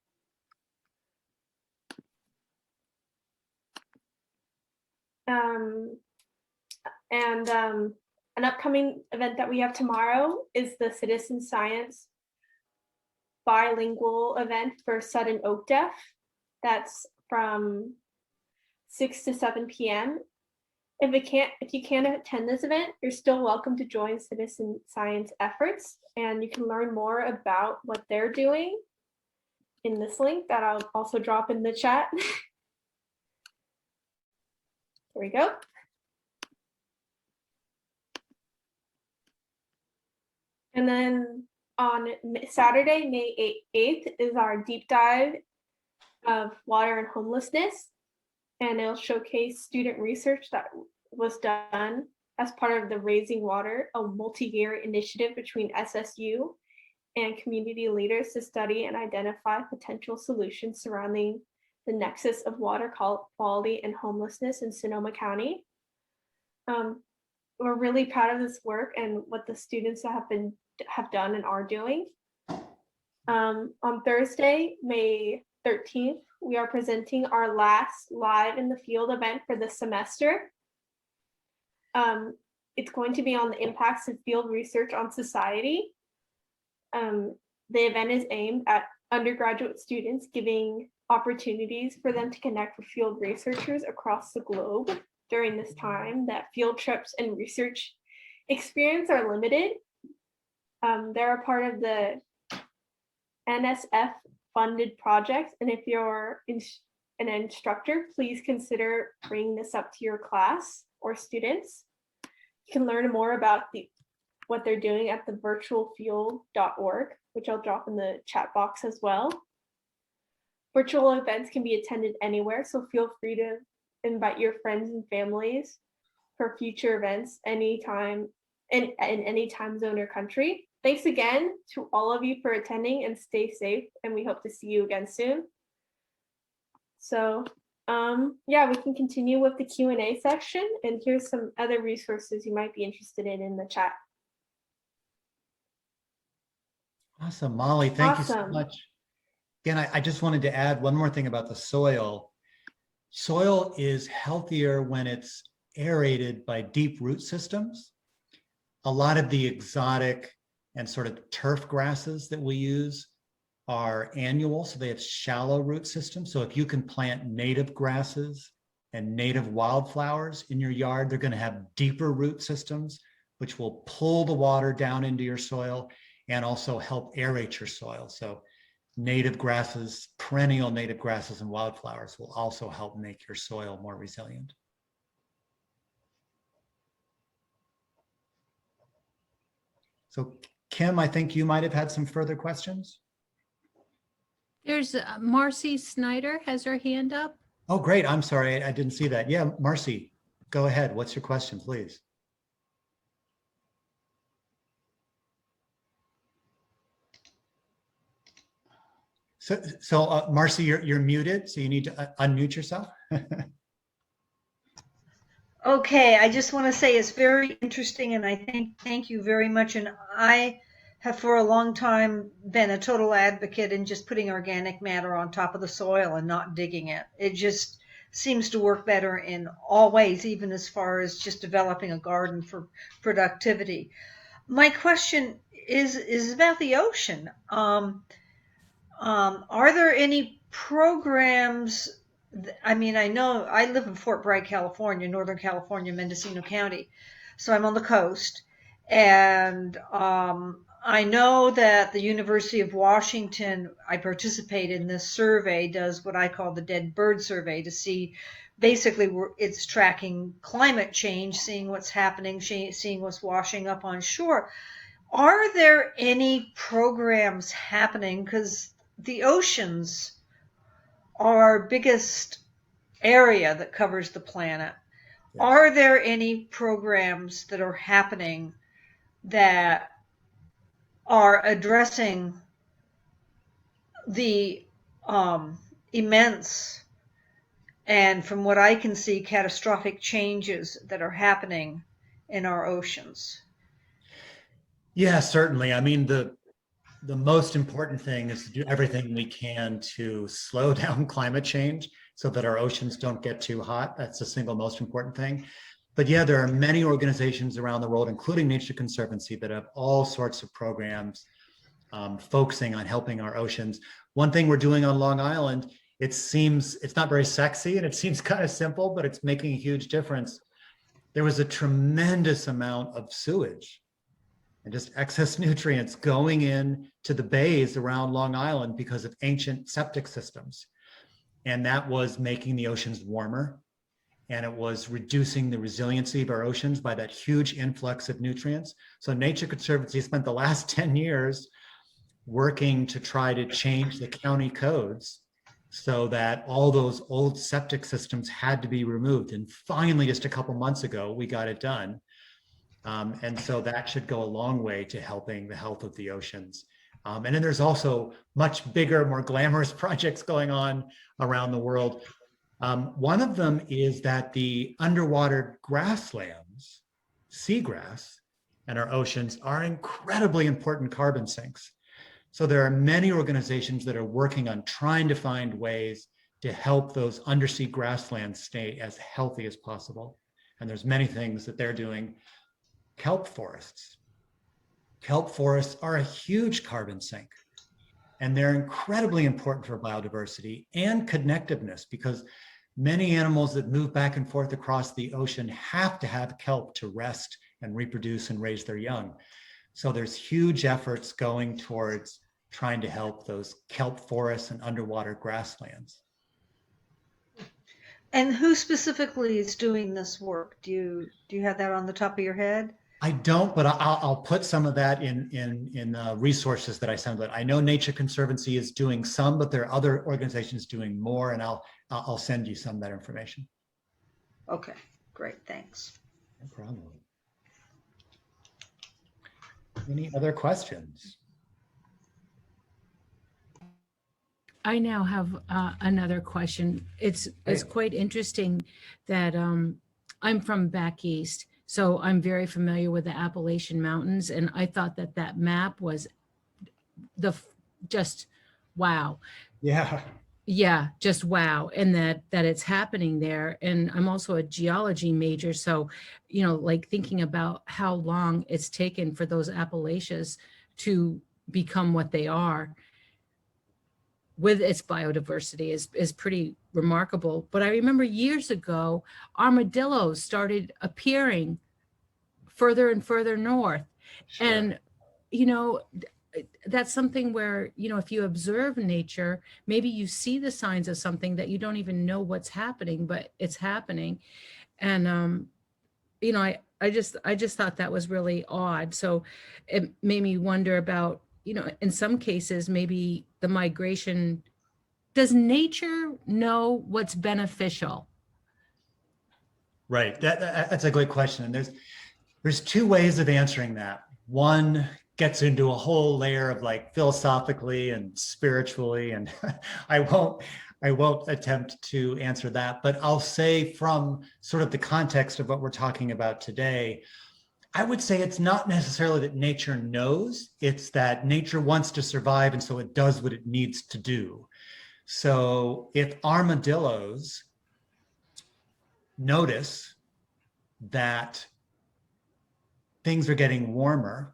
[SPEAKER 4] An upcoming event that we have tomorrow is the Citizen Science bilingual event for Sudden Oak Deaf. That's from 6 to 7 p.m. If you can't attend this event, you're still welcome to join citizen science efforts, and you can learn more about what they're doing in this link that I'll also drop in the chat. There we go. And then on Saturday, May 8th is our deep dive of water and homelessness. And it'll showcase student research that was done as part of the Raising Water, a multi-year initiative between SSU and community leaders to study and identify potential solutions surrounding the nexus of water quality and homelessness in Sonoma County. We're really proud of this work and what the students have done and are doing. On Thursday, May 13th, we are presenting our last live in the field event for the semester. It's going to be on the impacts of field research on society. The event is aimed at undergraduate students, giving opportunities for them to connect with field researchers across the globe during this time that field trips and research experience are limited. They're a part of the NSF funded projects, and if you're an instructor, please consider bringing this up to your class or students. You can learn more about what they're doing at the virtualfield.org, which I'll drop in the chat box as well. Virtual events can be attended anywhere, so feel free to invite your friends and families for future events anytime in any time zone or country. Thanks again to all of you for attending, and stay safe, and we hope to see you again soon. So yeah, we can continue with the Q&A section, and here's some other resources you might be interested in the chat.
[SPEAKER 1] Awesome, Molly, thank you so
[SPEAKER 4] Awesome.
[SPEAKER 1] much. Again, I just wanted to add one more thing about the soil. Soil is healthier when it's aerated by deep root systems. A lot of the exotic and sort of turf grasses that we use are annual, so they have shallow root systems. So if you can plant native grasses and native wildflowers in your yard, they're going to have deeper root systems, which will pull the water down into your soil and also help aerate your soil. So native grasses, perennial native grasses and wildflowers will also help make your soil more resilient. So Kim, I think you might have had some further questions.
[SPEAKER 2] There's Marcy Snyder has her hand up.
[SPEAKER 1] Oh, great. I'm sorry. I didn't see that. Yeah, Marcy, go ahead. What's your question, please? So Marcy, you're muted, so you need to unmute yourself.
[SPEAKER 8] Okay, I just want to say it's very interesting, and I thank you very much. And I have for a long time been a total advocate in just putting organic matter on top of the soil and not digging it. It just seems to work better in all ways, even as far as just developing a garden for productivity. My question is about the ocean. Are there any programs? I mean, I know I live in Fort Bragg, California, Northern California, Mendocino County. So I'm on the coast. And I know that the University of Washington, I participate in this survey, does what I call the dead bird survey to see basically it's tracking climate change, seeing what's happening, seeing what's washing up on shore. Are there any programs happening? Because the oceans are our biggest area that covers the planet. Yes. Are there any programs that are happening that are addressing the immense and, from what I can see, catastrophic changes that are happening in our oceans?
[SPEAKER 1] Yeah, certainly. I mean, the most important thing is to do everything we can to slow down climate change so that our oceans don't get too hot. That's the single most important thing. But yeah, there are many organizations around the world, including Nature Conservancy, that have all sorts of programs focusing on helping our oceans. One thing we're doing on Long Island, it's not very sexy and it seems kind of simple, but it's making a huge difference. There was a tremendous amount of sewage and just excess nutrients going in to the bays around Long Island because of ancient septic systems. And that was making the oceans warmer. And it was reducing the resiliency of our oceans by that huge influx of nutrients. So Nature Conservancy spent the last 10 years working to try to change the county codes so that all those old septic systems had to be removed. And finally, just a couple months ago, we got it done. And so that should go a long way to helping the health of the oceans. And then there's also much bigger, more glamorous projects going on around the world. One of them is that the underwater grasslands, seagrass, and our oceans are incredibly important carbon sinks. So there are many organizations that are working on trying to find ways to help those undersea grasslands stay as healthy as possible. And there's many things that they're doing. Kelp forests. Kelp forests are a huge carbon sink. And they're incredibly important for biodiversity and connectiveness, because many animals that move back and forth across the ocean have to have kelp to rest and reproduce and raise their young. So there's huge efforts going towards trying to help those kelp forests and underwater grasslands.
[SPEAKER 8] And who specifically is doing this work? Do you have that on the top of your head?
[SPEAKER 1] I don't, but I'll put some of that in resources that I send. But I know Nature Conservancy is doing some, but there are other organizations doing more, and I'll send you some of that information.
[SPEAKER 8] Okay, great, thanks.
[SPEAKER 1] No problem. Any other questions?
[SPEAKER 2] I now have another question. It's quite interesting that I'm from back east, so I'm very familiar with the Appalachian Mountains, and I thought that map was just wow.
[SPEAKER 1] Yeah.
[SPEAKER 2] yeah, just wow. And that it's happening there. And I'm also a geology major. So, like thinking about how long it's taken for those Appalachians to become what they are with its biodiversity is pretty remarkable. But I remember years ago, armadillos started appearing further and further north.
[SPEAKER 1] Sure.
[SPEAKER 2] And, that's something where, if you observe nature, maybe you see the signs of something that you don't even know what's happening, but it's happening. And, I just thought that was really odd. So it made me wonder about, in some cases, maybe the migration, does nature know what's beneficial?
[SPEAKER 1] Right. That's a great question. And there's two ways of answering that. One gets into a whole layer of like philosophically and spiritually, and I won't attempt to answer that, but I'll say from sort of the context of what we're talking about today, I would say it's not necessarily that nature knows, it's that nature wants to survive, and so it does what it needs to do. So if armadillos notice that things are getting warmer,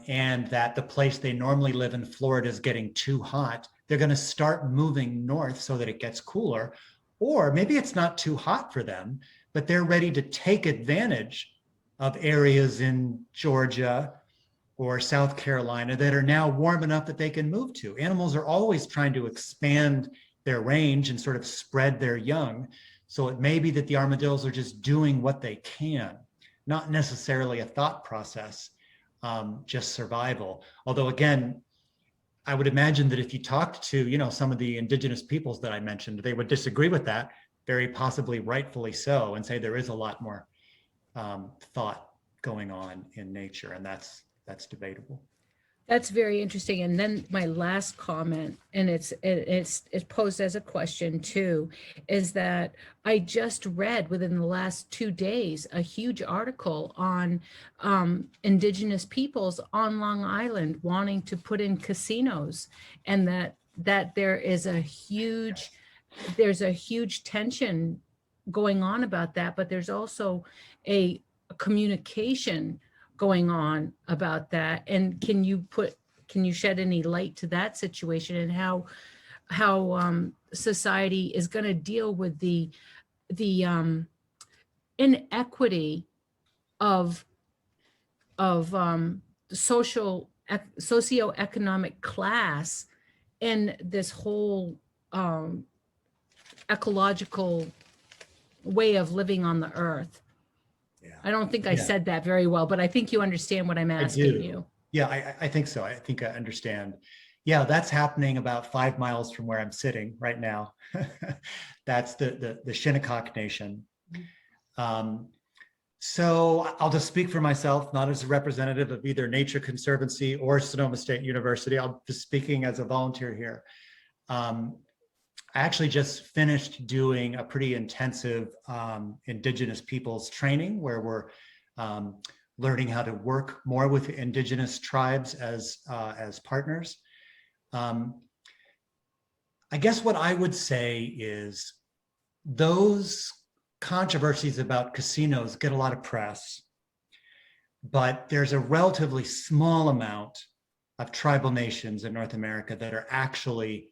[SPEAKER 1] and that the place they normally live in Florida is getting too hot, they're going to start moving north so that it gets cooler. Or maybe it's not too hot for them, but they're ready to take advantage of areas in Georgia or South Carolina that are now warm enough that they can move to. Animals are always trying to expand their range and sort of spread their young. So it may be that the armadillos are just doing what they can, not necessarily a thought process, just survival. Although again, I would imagine that if you talked to, some of the indigenous peoples that I mentioned, they would disagree with that, very possibly rightfully so, and say there is a lot more thought going on in nature, and that's debatable.
[SPEAKER 2] That's very interesting. And then my last comment, and it's posed as a question too, is that I just read within the last 2 days a huge article on indigenous peoples on Long Island wanting to put in casinos, and that there's a huge tension going on about that, but there's also a communication going on about that. And can you shed any light to that situation, and how society is going to deal with the inequity of socioeconomic class in this whole ecological way of living on the earth? I don't think I said that very well, but I think you understand what I'm asking you.
[SPEAKER 1] Yeah, I think so. I think I understand. Yeah, that's happening about 5 miles from where I'm sitting right now. That's the Shinnecock Nation. So I'll just speak for myself, not as a representative of either Nature Conservancy or Sonoma State University. I'll be speaking as a volunteer here. I actually just finished doing a pretty intensive indigenous peoples training where we're learning how to work more with indigenous tribes as partners. I guess what I would say is those controversies about casinos get a lot of press, but there's a relatively small amount of tribal nations in North America that are actually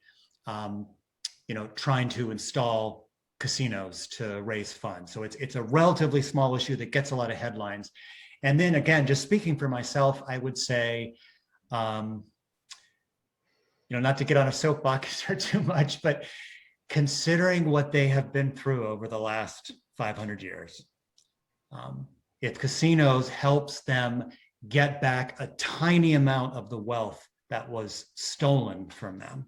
[SPEAKER 1] trying to install casinos to raise funds. So it's a relatively small issue that gets a lot of headlines. And then again, just speaking for myself, I would say, not to get on a soapbox or too much, but considering what they have been through over the last 500 years, if casinos helps them get back a tiny amount of the wealth that was stolen from them,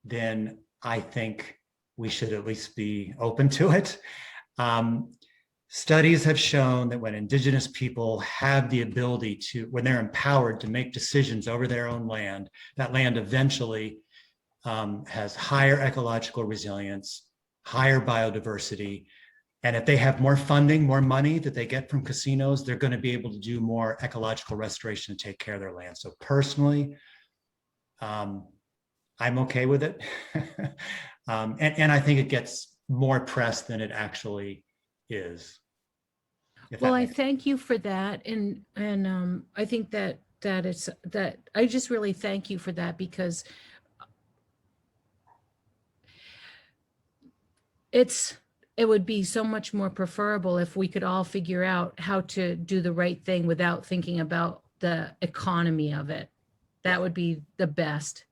[SPEAKER 1] then I think we should at least be open to it. Studies have shown that when indigenous people have the ability to, when they're empowered to make decisions over their own land, that land eventually has higher ecological resilience, higher biodiversity. And if they have more funding, more money that they get from casinos, they're going to be able to do more ecological restoration and take care of their land. So personally, I'm okay with it. And I think it gets more press than it actually is.
[SPEAKER 2] Well, I thank you for that, and I think that I just really thank you for that, because it would be so much more preferable if we could all figure out how to do the right thing without thinking about the economy of it. That would be the best,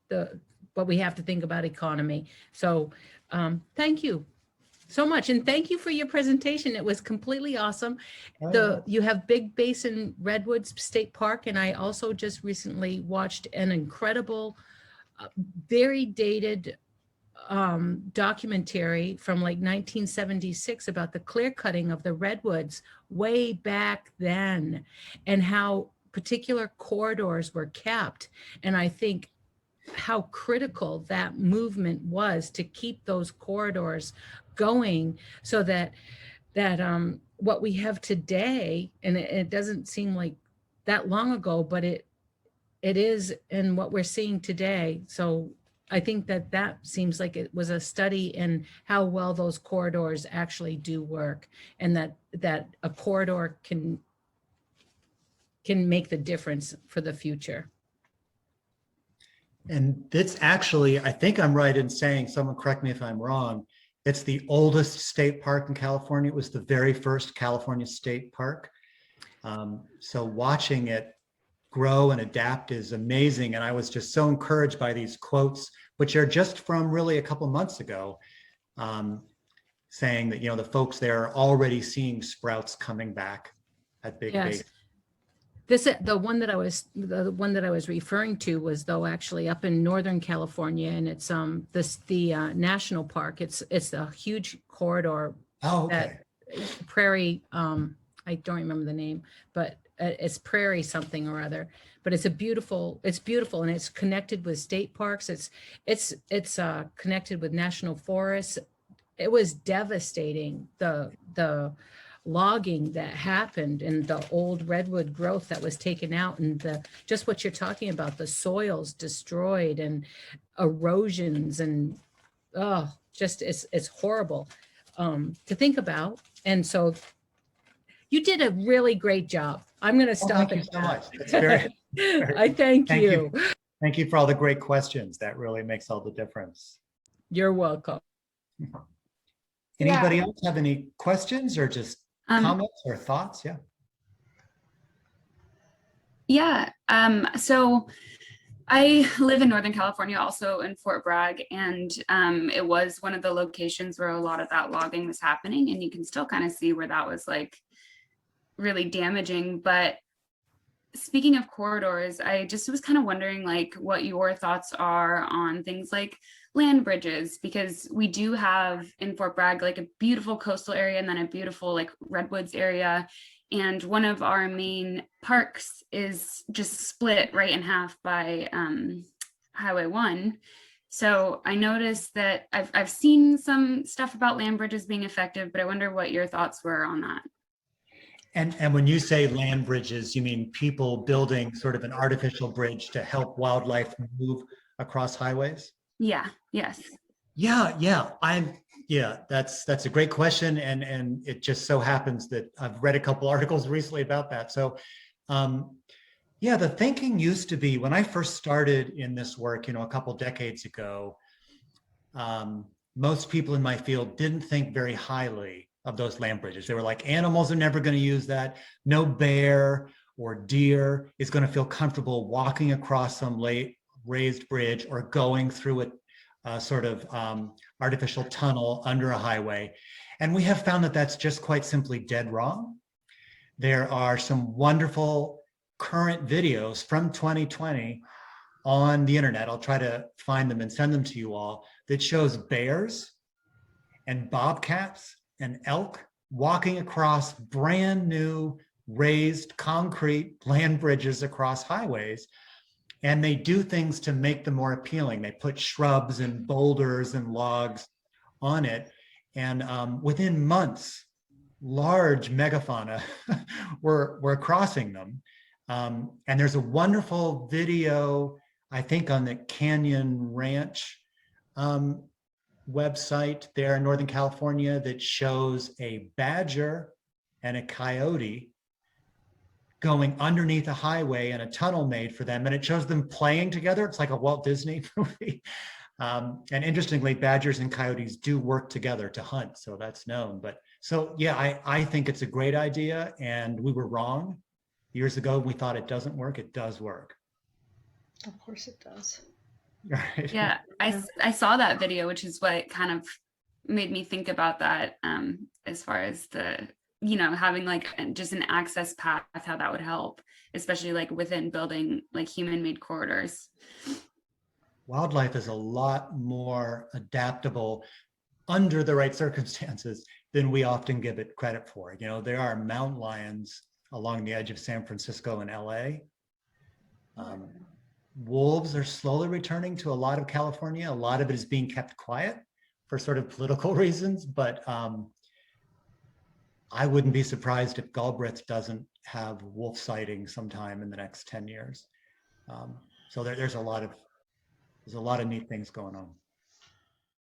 [SPEAKER 2] but we have to think about economy. So thank you so much. And thank you for your presentation. It was completely awesome. You have Big Basin Redwoods State Park. And I also just recently watched an incredible, very dated documentary from like 1976 about the clear cutting of the redwoods way back then, and how particular corridors were kept. And I think how critical that movement was to keep those corridors going, so that what we have today, and it doesn't seem like that long ago, but it is, and what we're seeing today. So I think that seems like it was a study in how well those corridors actually do work, and that a corridor can make the difference for the future.
[SPEAKER 1] And it's actually, I think I'm right in saying, someone correct me if I'm wrong, it's the oldest state park in California. It was the very first California state park. So watching it grow and adapt is amazing. And I was just so encouraged by these quotes, which are just from really a couple months ago, saying that, the folks there are already seeing sprouts coming back at Big Basin.
[SPEAKER 2] The one that I was referring to was, though, actually up in Northern California, and it's the national park. It's a huge corridor.
[SPEAKER 1] Oh, okay.
[SPEAKER 2] That Prairie, I don't remember the name, but it's Prairie something or other. But it's beautiful, and it's connected with state parks. It's connected with national forests. It was devastating, the logging that happened, and the old redwood growth that was taken out, and just what you're talking about, the soils destroyed and erosions, and it's horrible to think about. And so you did a really great job. I'm going to stop.
[SPEAKER 1] Thank you so much. It's very,
[SPEAKER 2] I thank you.
[SPEAKER 1] Thank you for all the great questions. That really makes all the difference.
[SPEAKER 2] You're welcome.
[SPEAKER 1] Anybody else have any questions or just comments or thoughts?
[SPEAKER 7] So I live in Northern California, also in Fort Bragg, and it was one of the locations where a lot of that logging was happening, and you can still kind of see where that was like really damaging. But speaking of corridors, I just was kind of wondering like what your thoughts are on things like land bridges, because we do have in Fort Bragg like a beautiful coastal area and then a beautiful like redwoods area. And one of our main parks is just split right in half by Highway 1. So I noticed that I've seen some stuff about land bridges being effective, but I wonder what your thoughts were on that.
[SPEAKER 1] And when you say land bridges, you mean people building sort of an artificial bridge to help wildlife move across highways?
[SPEAKER 7] Yeah. Yes.
[SPEAKER 1] Yeah. That's a great question. And it just so happens that I've read a couple articles recently about that. So the thinking used to be, when I first started in this work, a couple decades ago, most people in my field didn't think very highly of those land bridges. They were like, animals are never going to use that. No bear or deer is going to feel comfortable walking across some raised bridge or going through a sort of artificial tunnel under a highway. And we have found that that's just quite simply dead wrong. There are some wonderful current videos from 2020 on the internet. I'll try to find them and send them to you all, that shows bears and bobcats and elk walking across brand new raised concrete land bridges across highways. And they do things to make them more appealing. They put shrubs and boulders and logs on it. And within months, large megafauna were crossing them. And there's a wonderful video I think on the Canyon Ranch website there in Northern California that shows a badger and a coyote going underneath a highway and a tunnel made for them. And it shows them playing together. It's like a Walt Disney movie. And interestingly, badgers and coyotes do work together to hunt. So that's known. But so, yeah, I think it's a great idea. And we were wrong. Years ago, we thought it doesn't work. It does work.
[SPEAKER 8] Of course it does.
[SPEAKER 1] Right.
[SPEAKER 7] Yeah, I saw that video, which is what kind of made me think about that, as far as the, having like just an access path, how that would help, especially like within building like human-made corridors.
[SPEAKER 1] Wildlife is a lot more adaptable under the right circumstances than we often give it credit for. There are mountain lions along the edge of San Francisco and LA. Wolves are slowly returning to a lot of California. A lot of it is being kept quiet for sort of political reasons, but I wouldn't be surprised if Galbraith doesn't have wolf sightings sometime in the next 10 years. So there's a lot of neat things going on.